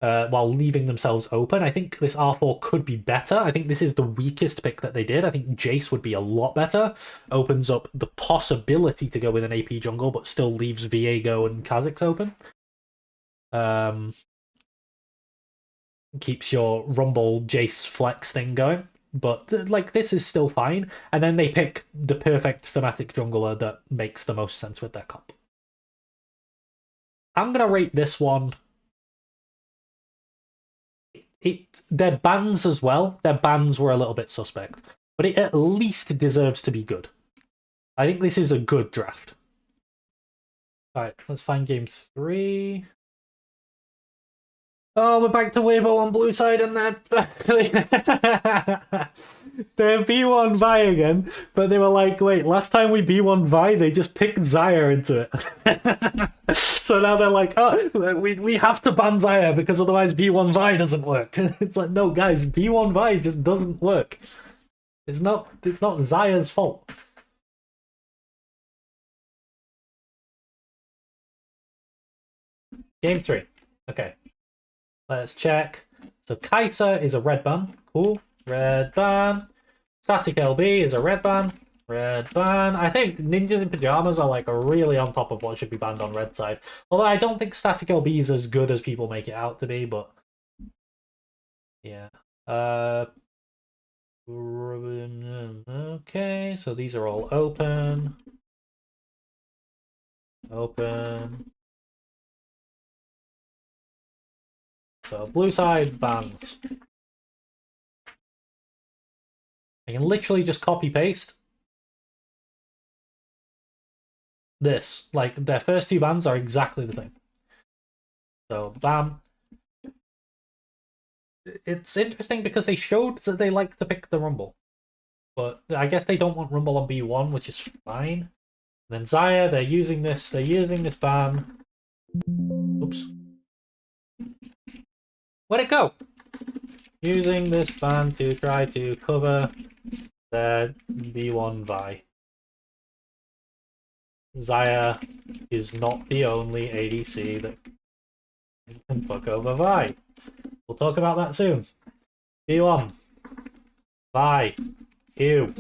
while leaving themselves open. I think this R4 could be better. I think this is the weakest pick that they did. I think Jace would be a lot better. Opens up the possibility to go with an AP jungle, but still leaves Viego and Kha'Zix open. Keeps your Rumble Jace flex thing going. But like this is still fine. And then they pick the perfect thematic jungler that makes the most sense with their comp. I'm going to rate this one. Their bans as well. Their bans were a little bit suspect, but it at least deserves to be good. I think this is a good draft. All right, let's find game 3. Oh, we're back to Weibo on blue side, and they're B1 Vi again. But they were like, wait, last time we B1 Vi, they just picked Xayah into it. So now they're like, oh, we have to ban Xayah because otherwise B1 Vi doesn't work. It's like, no, guys, B1 Vi just doesn't work. It's not Xayah's fault. Game 3. Okay. Let's check. So Kai'Sa is a red ban. Cool. Red ban. Static LB is a red ban. Red ban. I think Ninjas in Pyjamas are like really on top of what should be banned on red side. Although I don't think Static LB is as good as people make it out to be, but yeah. Okay, so these are all open. Open. So blue side bans. I can literally just copy paste this. Like their first two bans are exactly the same. So bam. It's interesting because they showed that they like to pick the Rumble. But I guess they don't want Rumble on B1, which is fine. And then Xayah, they're using this ban. Oops. Where'd it go? Using this ban to try to cover their B1 Vi. Xayah is not the only ADC that can fuck over Vi. We'll talk about that soon. B1. Vi. Ew.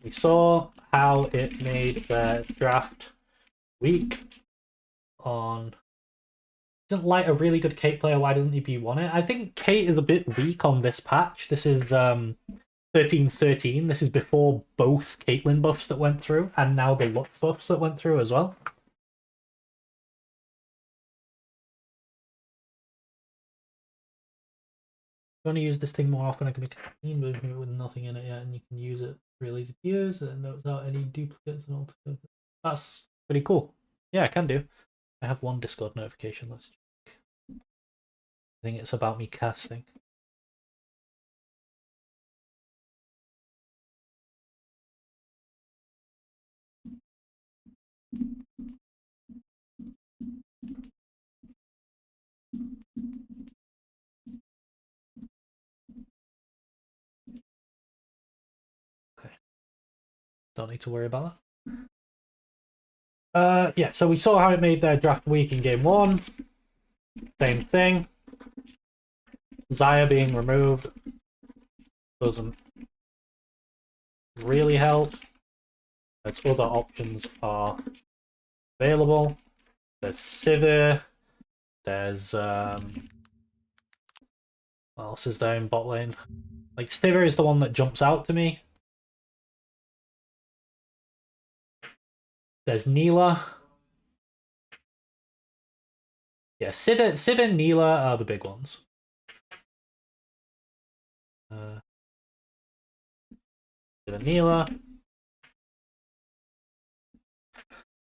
We saw how it made their draft weak on... Isn't Light a really good Kate player? Why doesn't he B1 it? I think Kate is a bit weak on this patch. This is 13-13. This is before both Caitlyn buffs that went through, and now the Lux buffs that went through as well. I'm going to use this thing more often. I can make a clean version with nothing in it yet, and you can use it real easy to use, and without any duplicates and all. That's pretty cool. Yeah, I can do. I have one Discord notification. Let's check. I think it's about me casting. Okay. Don't need to worry about that. Yeah, so we saw how it made their draft weak in game 1. Same thing. Xayah being removed doesn't really help, as other options are available. There's Sivir, there's what else is there in bot lane? Like Sivir is the one that jumps out to me. There's Neela. Yeah, Sivir and Neela are the big ones. Sivir, Neela.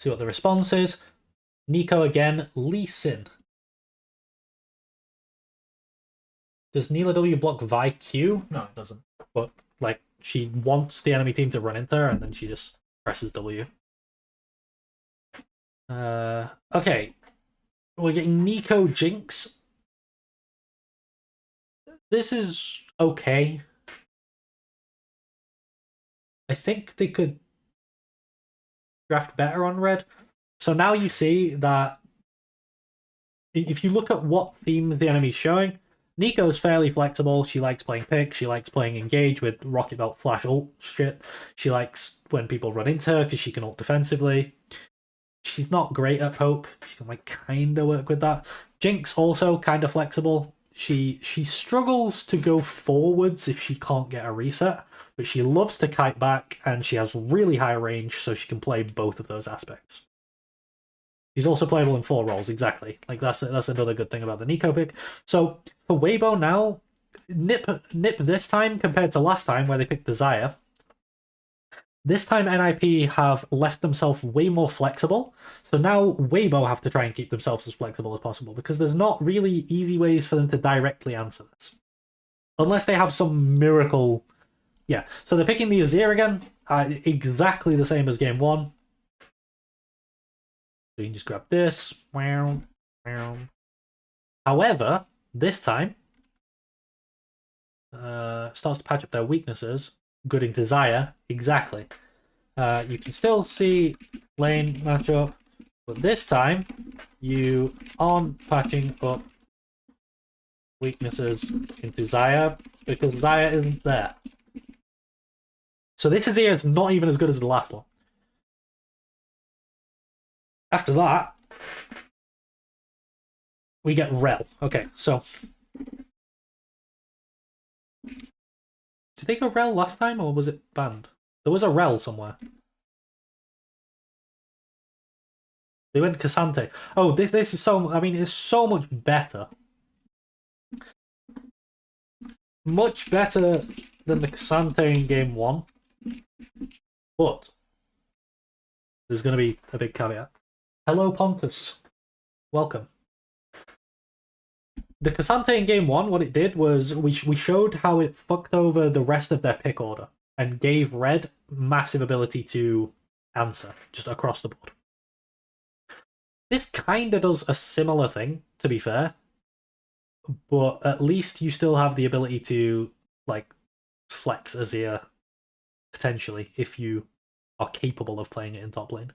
See what the response is. Nico again, Lee Sin. Does Neela W block Vi Q? No, it doesn't. But like she wants the enemy team to run into her and then she just presses W. Okay. We're getting Nico Jinx. This is okay. I think they could draft better on red. So now you see that if you look at what themes the enemy's showing, Nico's fairly flexible. She likes playing pick. She likes playing engage with rocket belt flash ult shit. She likes when people run into her because she can ult defensively. She's not great at poke. She can like kind of work with that. Jinx also kind of flexible. She struggles to go forwards if she can't get a reset, but she loves to kite back and she has really high range, so she can play both of those aspects. She's also playable in 4 roles, exactly. Like that's another good thing about the Nico pick. So for Weibo now, nip this time compared to last time where they picked the Xayah. This time NIP have left themselves way more flexible, so now Weibo have to try and keep themselves as flexible as possible, because there's not really easy ways for them to directly answer this. Unless they have some miracle... Yeah, so they're picking the Azir again, exactly the same as game 1. So you can just grab this. However, this time, starts to patch up their weaknesses. Good into Xayah, exactly. You can still see lane matchup, but this time you aren't patching up weaknesses into Xayah because Xayah isn't there. So this Azir is not even as good as the last one. After that, we get Rel. Okay, so did they go Rel last time or was it banned? There was a Rel somewhere. They went Cassante. Oh, this is so. I mean, it's so much better. Much better than the Cassante in game 1. But there's going to be a big caveat. Hello, Pontus. Welcome. The Cassante in game 1, what it did was we showed how it fucked over the rest of their pick order and gave Red massive ability to answer just across the board. This kind of does a similar thing, to be fair, but at least you still have the ability to like flex Azir potentially if you are capable of playing it in top lane.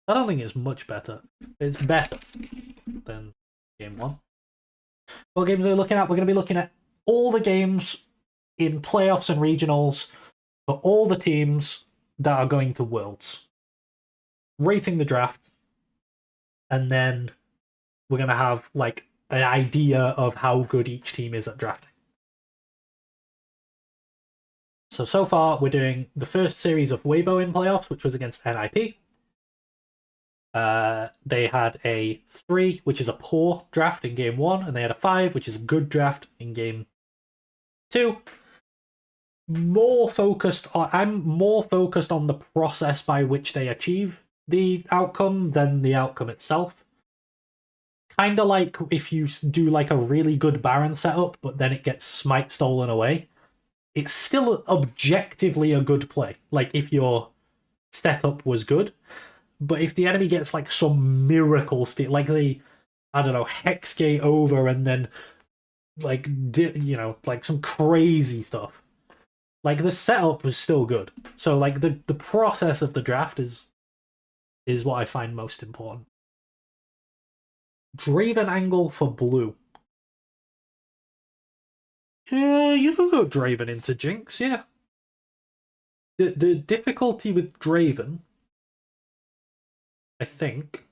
I don't think it's much better. It's better than game 1. What games are we looking at? We're going to be looking at all the games in playoffs and regionals for all the teams that are going to Worlds. Rating the draft. And then we're going to have like an idea of how good each team is at drafting. So far, we're doing the first series of Weibo in playoffs, which was against NIP. They had a 3, which is a poor draft in game 1, and they had a 5, which is a good draft in game 2. I'm more focused on the process by which they achieve the outcome than the outcome itself. Kind of like if you do like a really good Baron setup, but then it gets smite stolen away. It's still objectively a good play. Like if your setup was good. But if the enemy gets like some miracle steal, like they, I don't know, Hexgate over and then like, like some crazy stuff. Like the setup was still good. So like the process of the draft is what I find most important. Draven angle for blue. Yeah, you can go Draven into Jinx, yeah. The difficulty with Draven, I think,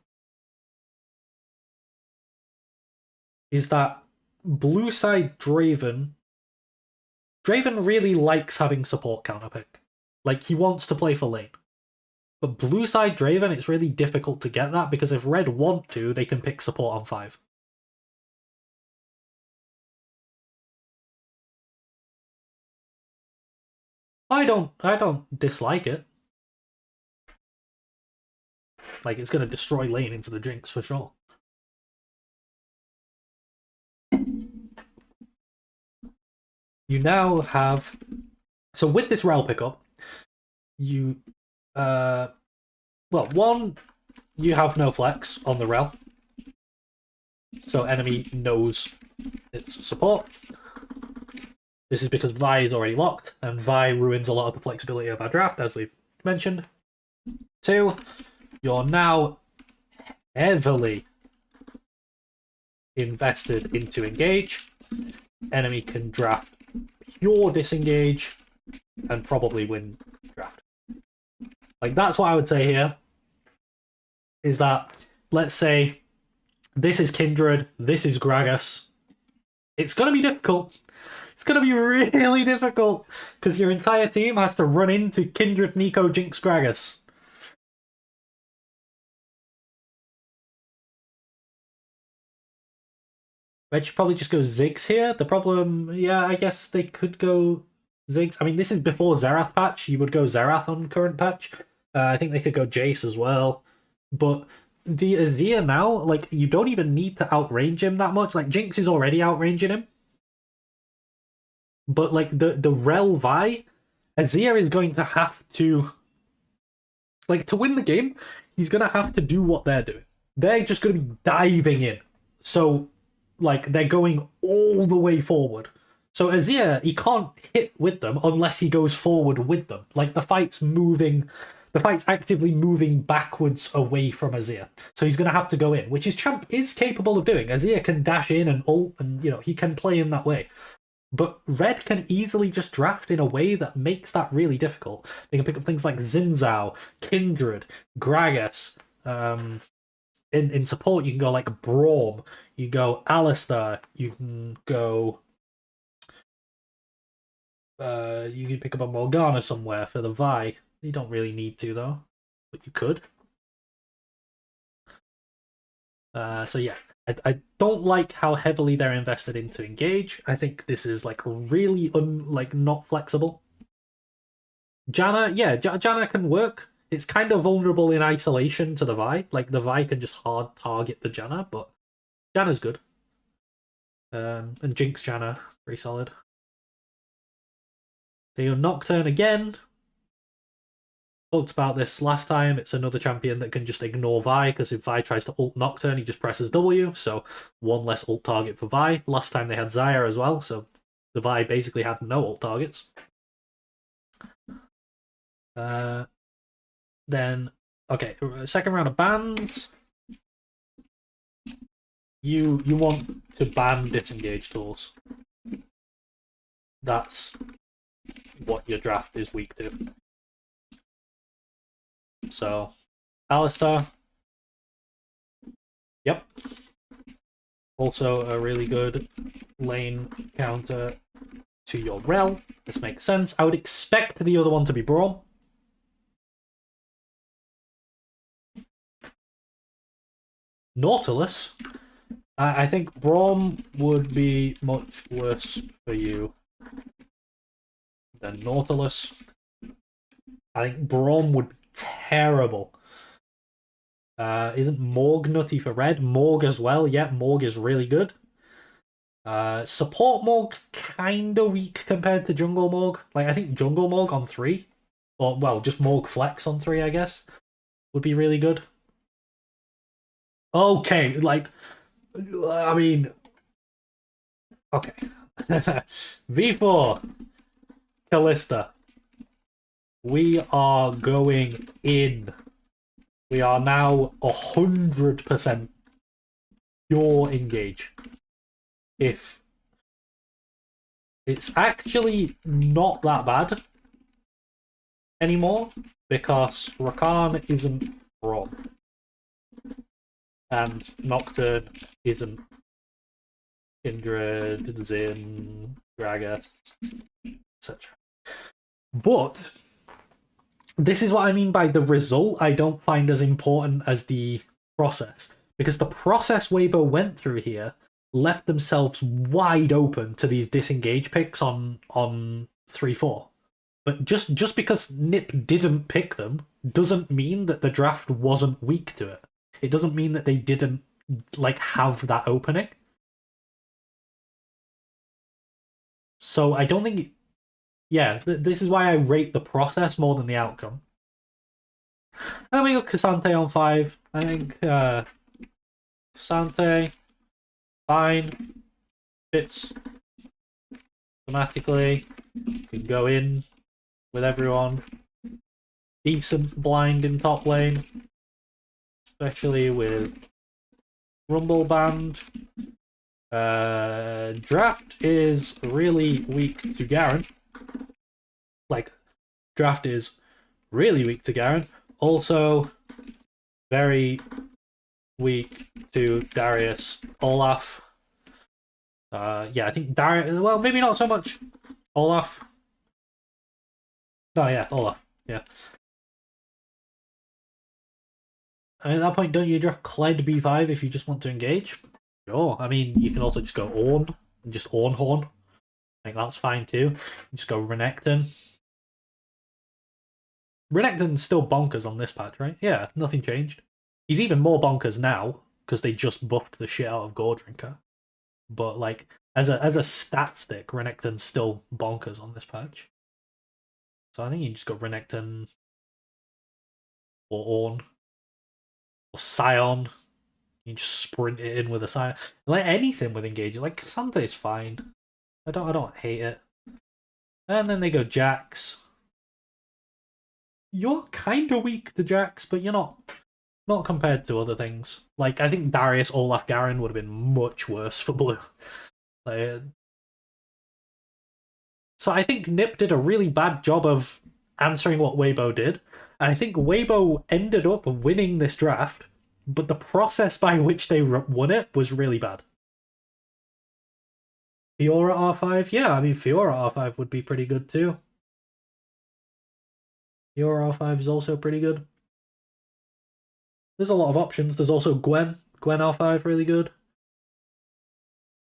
is that blue side Draven really likes having support counterpick. Like, he wants to play for lane. But blue side Draven, it's really difficult to get that, because if red want to, they can pick support on 5. I don't dislike it. Like, it's going to destroy lane into the Jinx for sure. You now have... So with this Rel pickup, you... well, one, you have no flex on the Rel. So enemy knows its support. This is because Vi is already locked, and Vi ruins a lot of the flexibility of our draft, as we've mentioned. 2, you're now heavily invested into engage. Enemy can draft pure disengage and probably win draft. Like, that's what I would say here. Is that, let's say, this is Kindred, this is Gragas. It's going to be difficult. It's going to be really difficult, because your entire team has to run into Kindred, Nico, Jinx, Gragas. Red should probably just go Ziggs here. The problem, yeah, I guess they could go Ziggs. I mean, this is before Xerath patch. You would go Xerath on current patch. I think they could go Jace as well. But the Azir now, like, you don't even need to outrange him that much. Like, Jinx is already outranging him. But, like, the Rel Vi, Azir is going to have to... Like, to win the game, he's going to have to do what they're doing. They're just going to be diving in. So, like, they're going all the way forward. So Azir, he can't hit with them unless he goes forward with them. Like, the fight's actively moving backwards away from Azir. So he's going to have to go in, which his champ is capable of doing. Azir can dash in and ult, and, he can play in that way. But Red can easily just draft in a way that makes that really difficult. They can pick up things like Xin Zhao, Kindred, Gragas. In support, you can go like Braum, you go Alistar, you can go... you can pick up a Morgana somewhere for the Vi. You don't really need to, though. But you could. So yeah, I don't like how heavily they're invested into engage. I think this is like really not flexible. Janna, yeah, Janna can work. It's kind of vulnerable in isolation to the Vi. Like the Vi can just hard target the Janna, but Janna's good. And Jinx Janna, pretty solid. They go Nocturne again. Talked about this last time. It's another champion that can just ignore Vi, because if Vi tries to ult Nocturne, he just presses W, so one less ult target for Vi. Last time they had Xayah as well, so the Vi basically had no ult targets. Then, okay, second round of bans. You want to ban disengage tools. That's what your draft is weak to. So, Alistar. Yep. Also a really good lane counter to your Rel. This makes sense. I would expect the other one to be Braum. Nautilus. I think Braum would be much worse for you than Nautilus. I think Braum would be terrible. Isn't Morg nutty for red? Morg as well. Yeah, Morg is really good. Support Morg's kind of weak compared to Jungle Morg. Like, I think Jungle Morg on 3, or, well, just Morg Flex on 3, I guess, would be really good. Okay, like, I mean, okay. V4, Callista. We are going in. We are now 100% pure engage. If it's actually not that bad anymore, because Rakan isn't wrong. And Nocturne isn't Kindred, Xin, Gragas, etc. But this is what I mean by the result I don't find as important as the process. Because the process Weibo went through here left themselves wide open to these disengage picks on 3-4. But just because Nip didn't pick them doesn't mean that the draft wasn't weak to it. It doesn't mean that they didn't like have that opening. So I don't think, yeah, this is why I rate the process more than the outcome. And we got Cassante on 5. I think Cassante, fine, fits thematically, can go in with everyone. Decent blind in top lane, especially with Rumble Band. Draft is really weak to Garen. Like, draft is really weak to Garen. Also, very weak to Darius. Olaf. Yeah, I think Darius. Well, maybe not so much Olaf. Oh, yeah, Olaf. Yeah. And at that point, don't you draft Kled B5 if you just want to engage? Sure. I mean, you can also just go Ornn and just Ornn Horn. I think that's fine too. Just go Renekton. Renekton's still bonkers on this patch, right? Yeah, nothing changed. He's even more bonkers now because they just buffed the shit out of Gore Drinker. But like as a stat stick, Renekton's still bonkers on this patch. So I think you just go Renekton or Ornn or Sion. You just sprint it in with a Sion. Like anything with engaging. Like Sante's fine. I don't hate it. And then they go Jax. You're kind of weak to Jax, but you're not compared to other things. Like, I think Darius, Olaf, Garen would have been much worse for blue. Like, so I think Nip did a really bad job of answering what Weibo did. I think Weibo ended up winning this draft, but the process by which they won it was really bad. Fiora R5? Yeah, I mean, Fiora R5 would be pretty good too. Fiora R5 is also pretty good. There's a lot of options. There's also Gwen. Gwen R5 really good.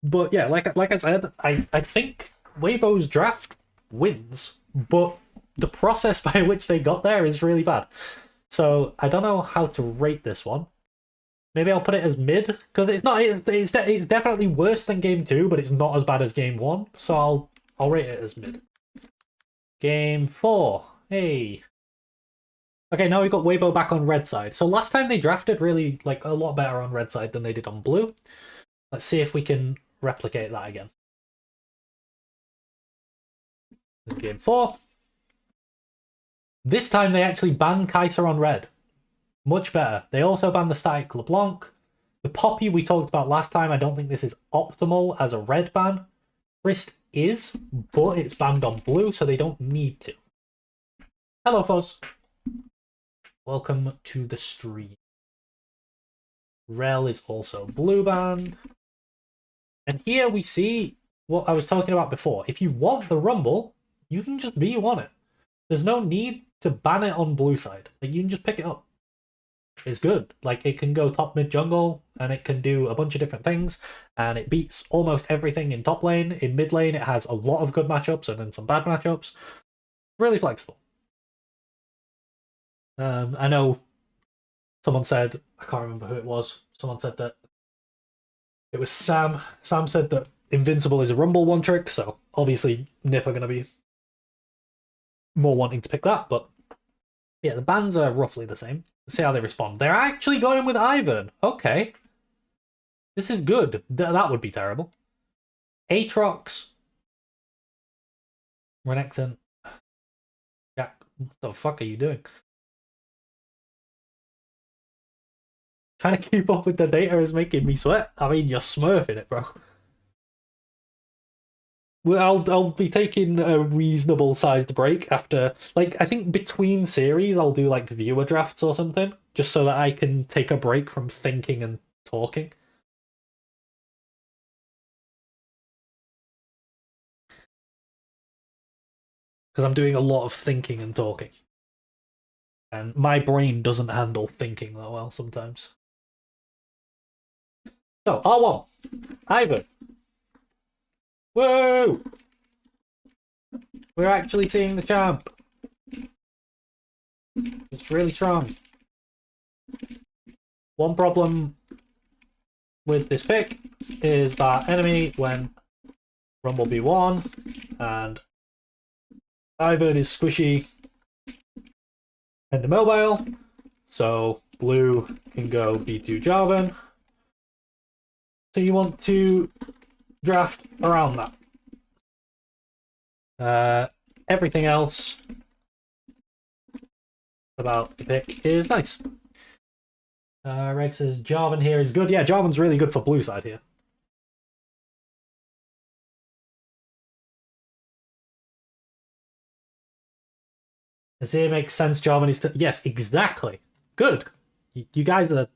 But yeah, like I said, I think Weibo's draft wins, but the process by which they got there is really bad. So I don't know how to rate this one. Maybe I'll put it as mid, because it's not. It's definitely worse than game 2, but it's not as bad as game 1. So I'll rate it as mid. Game 4. Hey. Okay, now we've got Weibo back on red side. So last time they drafted really like a lot better on red side than they did on blue. Let's see if we can replicate that again. Game 4. This time they actually banned Kaiser on red. Much better. They also banned the static LeBlanc. The Poppy we talked about last time, I don't think this is optimal as a red ban. Christ is, but it's banned on blue, so they don't need to. Hello, Fuzz. Welcome to the stream. Rel is also blue banned. And here we see what I was talking about before. If you want the Rumble, you can just B1 it. There's no need to ban it on blue side. Like, you can just pick it up. It's good. Like, it can go top mid jungle, and it can do a bunch of different things, and it beats almost everything in top lane. In mid lane, it has a lot of good matchups and then some bad matchups. Really flexible. I know someone said, I can't remember who it was, someone said that it was Sam. Sam said that Invincible is a Rumble one trick, so obviously Nip are going to be more wanting to pick that, but yeah, the bans are roughly the same. Let's see how they respond. They're actually going with Ivern. Okay. This is good. That would be terrible. Aatrox. Renekton. Jack, what the fuck are you doing? Trying to keep up with the data is making me sweat. I mean, you're smurfing it, bro. Well, I'll be taking a reasonable sized break after, like, I think between series I'll do like viewer drafts or something, just so that I can take a break from thinking and talking. Because I'm doing a lot of thinking and talking. And my brain doesn't handle thinking that well sometimes. So, R1. Ivern. Whoa! We're actually seeing the champ. It's really strong. One problem with this pick is that enemy when Rumble B1 and Ivern is squishy and immobile, so blue can go B2 Jarvan. So you want to draft around that. Everything else about the pick is nice. Reg says Jarvan here is good. Yeah, Jarvan's really good for blue side here. Azir makes sense. Jarvan is yes, exactly. Good. You guys are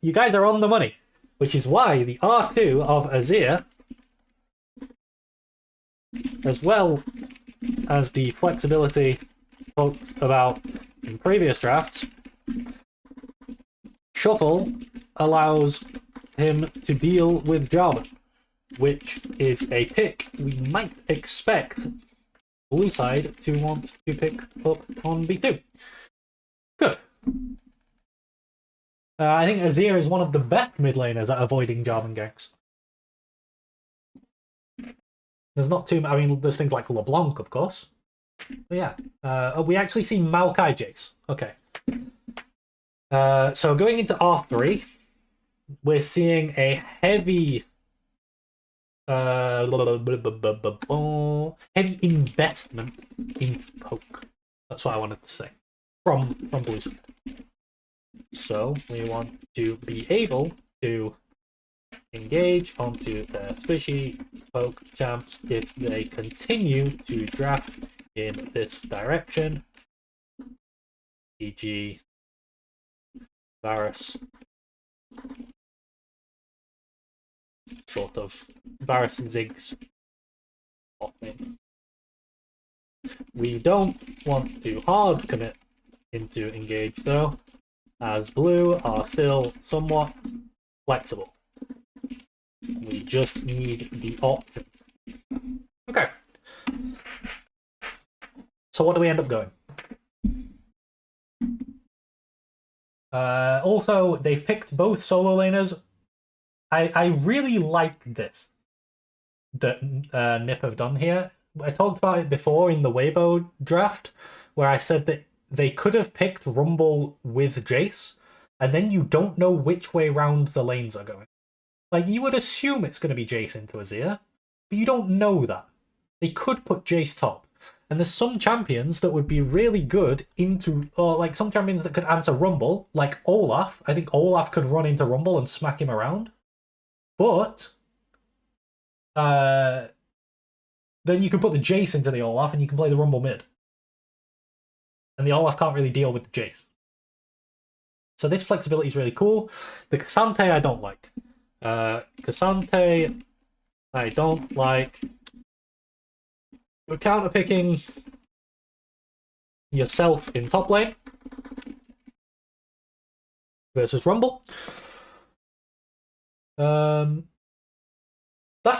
on the money, which is why the R2 of Azir, as well as the flexibility talked about in previous drafts, Shuffle allows him to deal with Jarvan, which is a pick we might expect blue side to want to pick up on B2. Good. I think Azir is one of the best mid laners at avoiding Jarvan ganks. There's not too. I mean, there's things like LeBlanc, of course. But yeah, we actually see Maokai Jace. Okay. So going into R3, we're seeing a heavy, heavy investment in poke. That's what I wanted to say from blue side. So we want to be able to engage onto the squishy poke champs if they continue to draft in this direction, e.g. Varus, sort of Varus and Ziggs. We don't want to hard commit into engage though, as blue are still somewhat flexible. We just need the option. Okay. So what do we end up going? Also, they've picked both solo laners. I really like this that Nip have done here. I talked about it before in the Weibo draft, where I said that they could have picked Rumble with Jace, and then you don't know which way round the lanes are going. Like, you would assume it's going to be Jace into Azir, but you don't know that. They could put Jace top. And there's some champions that would be really good into, or like some champions that could answer Rumble, like Olaf. I think Olaf could run into Rumble and smack him around. But then you can put the Jace into the Olaf and you can play the Rumble mid. And the Olaf can't really deal with the Jace. So this flexibility is really cool. The Cassante I don't like. Cassante I don't like. You're counter-picking yourself in top lane versus Rumble. That's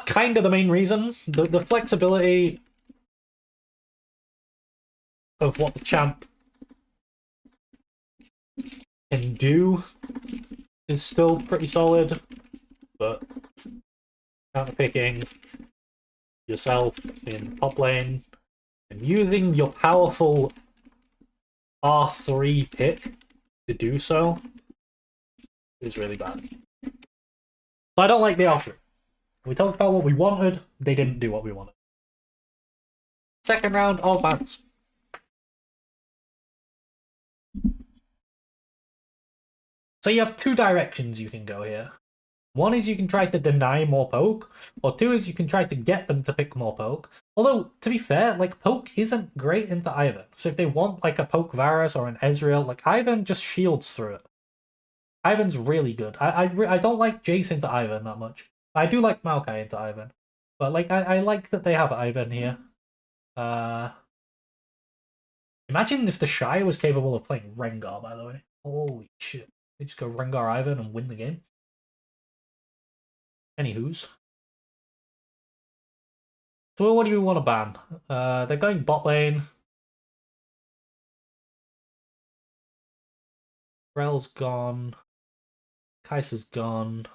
kind of the main reason. The flexibility of what the champ can do is still pretty solid, but counter-picking yourself in top lane and using your powerful R3 pick to do so is really bad. So I don't like the offer. We talked about what we wanted, they didn't do what we wanted. Second round of bans. So you have two directions you can go here. One is you can try to deny more poke, or two is you can try to get them to pick more poke. Although, to be fair, like, poke isn't great into Ivern. So if they want, like, a poke Varus or an Ezreal, like, Ivern just shields through it. Ivern's really good. I don't like Jace into Ivern that much. I do like Maokai into Ivern. But, like, I like that they have Ivern here. Imagine if the Shire was capable of playing Rengar, by the way. Holy shit. They just go Rengar Ivern and win the game. Anywho's. So what do you want to ban? They're going bot lane. Rel's gone. Kaiser's gone.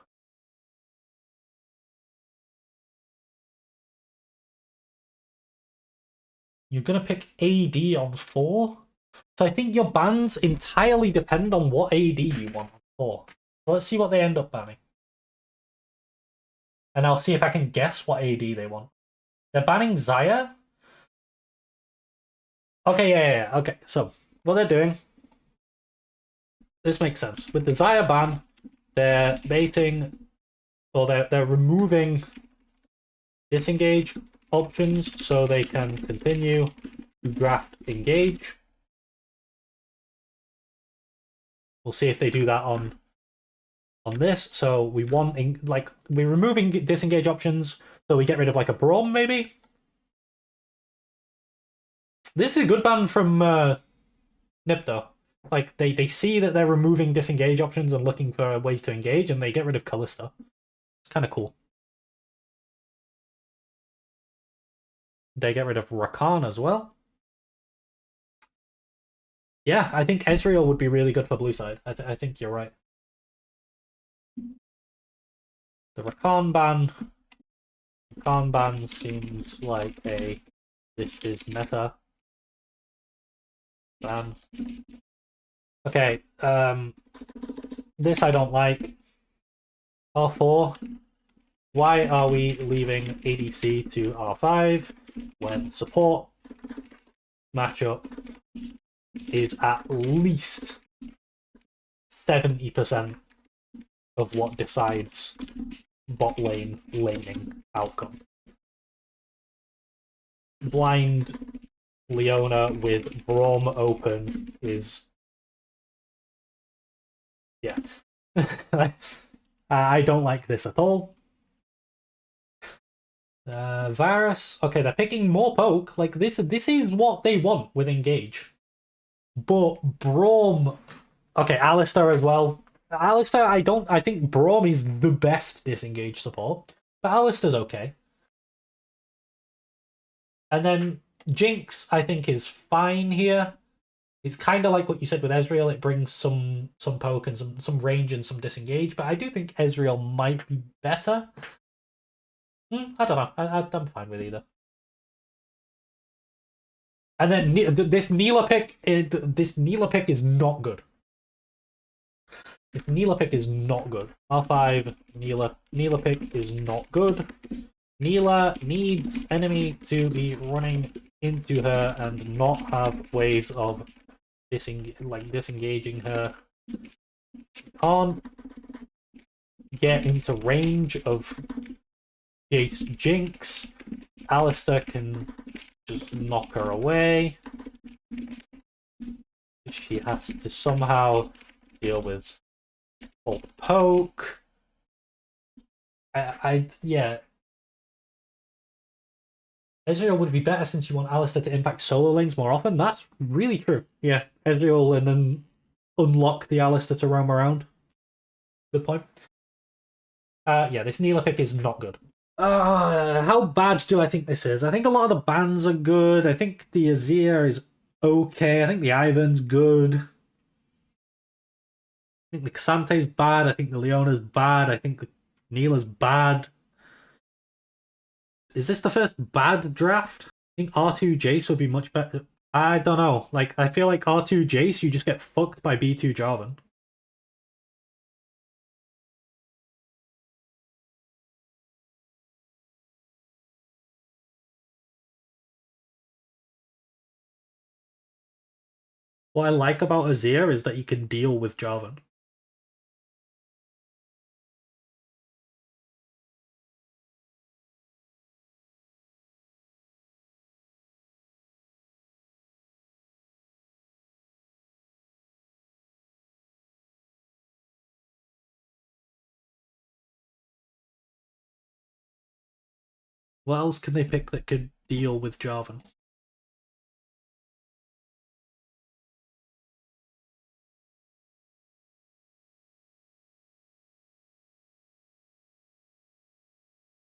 You're going to pick AD on 4? So I think your bans entirely depend on what AD you want on 4. So let's see what they end up banning. And I'll see if I can guess what AD they want. They're banning Xayah? Okay, yeah. Okay, so what they're doing... This makes sense. With the Xayah ban, they're baiting... Or they're removing disengage options so they can continue to draft engage. We'll see if they do that on this. So we want, like, we're removing disengage options, so we get rid of, like, a Braum, maybe? This is a good ban from Nip, though. Like, they see that they're removing disengage options and looking for ways to engage, and they get rid of Kalista. It's kind of cool. They get rid of Rakan as well. Yeah, I think Ezreal would be really good for blue side. I think you're right. The Rakan ban seems like a this is meta ban. Okay, this I don't like. R4. Why are we leaving ADC to R5 when support matchup is at least 70% of what decides bot lane laning outcome? Blind Leona with Braum open is... yeah. I don't like this at all. Varus. Okay, they're picking more poke. Like, this is what they want with engage. But Braum... Okay, Alistar as well. Alistar, I think Braum is the best disengage support, but Alistar's okay. And then Jinx, I think, is fine here. It's kind of like what you said with Ezreal. It brings some poke and some range and some disengage, but I do think Ezreal might be better. I don't know. I'm fine with either. And then this Neela pick is not good. This Neela pick is not good. R5 Neela pick is not good. Neela needs enemy to be running into her and not have ways of disengaging her. She can't get into range of Jinx. Alistar can just knock her away. She has to somehow deal with all the poke. Yeah. Ezreal would be better since you want Alistar to impact solo lanes more often. That's really true. Yeah, Ezreal and then unlock the Alistar to roam around. Good point. Yeah, this Neela pick is not good. How bad do I think this is? I think a lot of the bans are good. I think the Azir is okay. I think the Ivan's good. I think the Xante's bad. I think the Leona's bad. I think the Neela's bad. Is this the first bad draft? I think R2 Jace would be much better. I don't know. Like, I feel like R2 Jace, you just get fucked by B2 Jarvan. What I like about Azir is that he can deal with Jarvan. What else can they pick that could deal with Jarvan?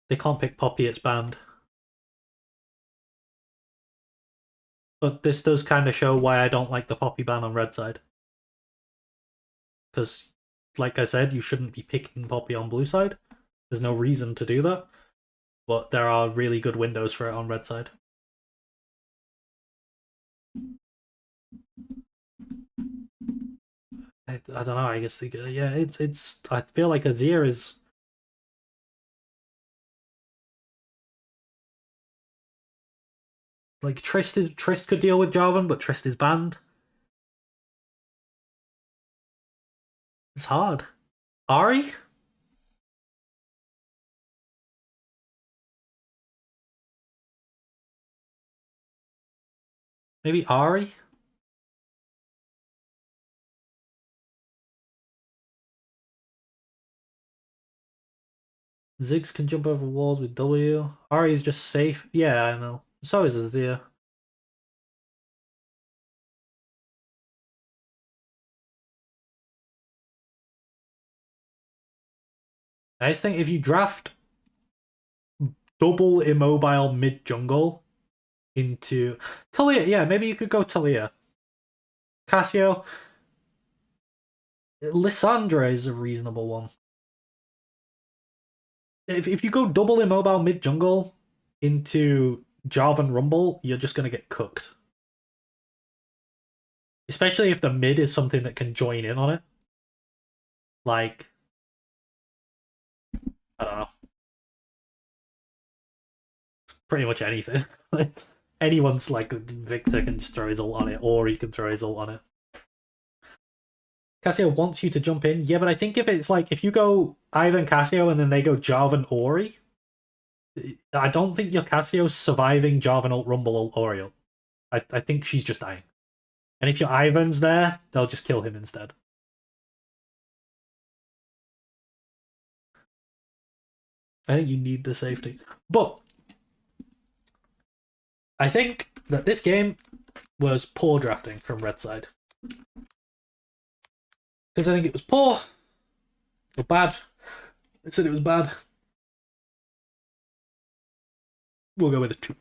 They can't pick Poppy, it's banned. But this does kind of show why I don't like the Poppy ban on red side. Because, like I said, you shouldn't be picking Poppy on blue side. There's no reason to do that. But there are really good windows for it on red side. I don't know, I guess, yeah, it's I feel like Azir is... Like, Trist could deal with Jarvan, but Trist is banned. It's hard. Ari? Maybe Ari? Ziggs can jump over walls with W. Ari is just safe. Yeah, I know. So is Azir. I just think if you draft double immobile mid jungle into Talia, yeah, maybe you could go Talia. Cassio. Lissandra is a reasonable one. If you go double immobile mid jungle into Jarvan Rumble, you're just gonna get cooked. Especially if the mid is something that can join in on it. Like, I don't know. Pretty much anything. Anyone's like Victor can just throw his ult on it, or he can throw his ult on it. Cassio wants you to jump in, yeah, but I think if it's like if you go Ivan Cassio and then they go Jarvan Ori, I don't think your Cassio's surviving Jarvan ult Rumble ult Ori ult. I think she's just dying. And if your Ivan's there, they'll just kill him instead. I think you need the safety. But I think that this game was poor drafting from red side. Because I think it was poor But bad. I said it was bad. We'll go with a 2.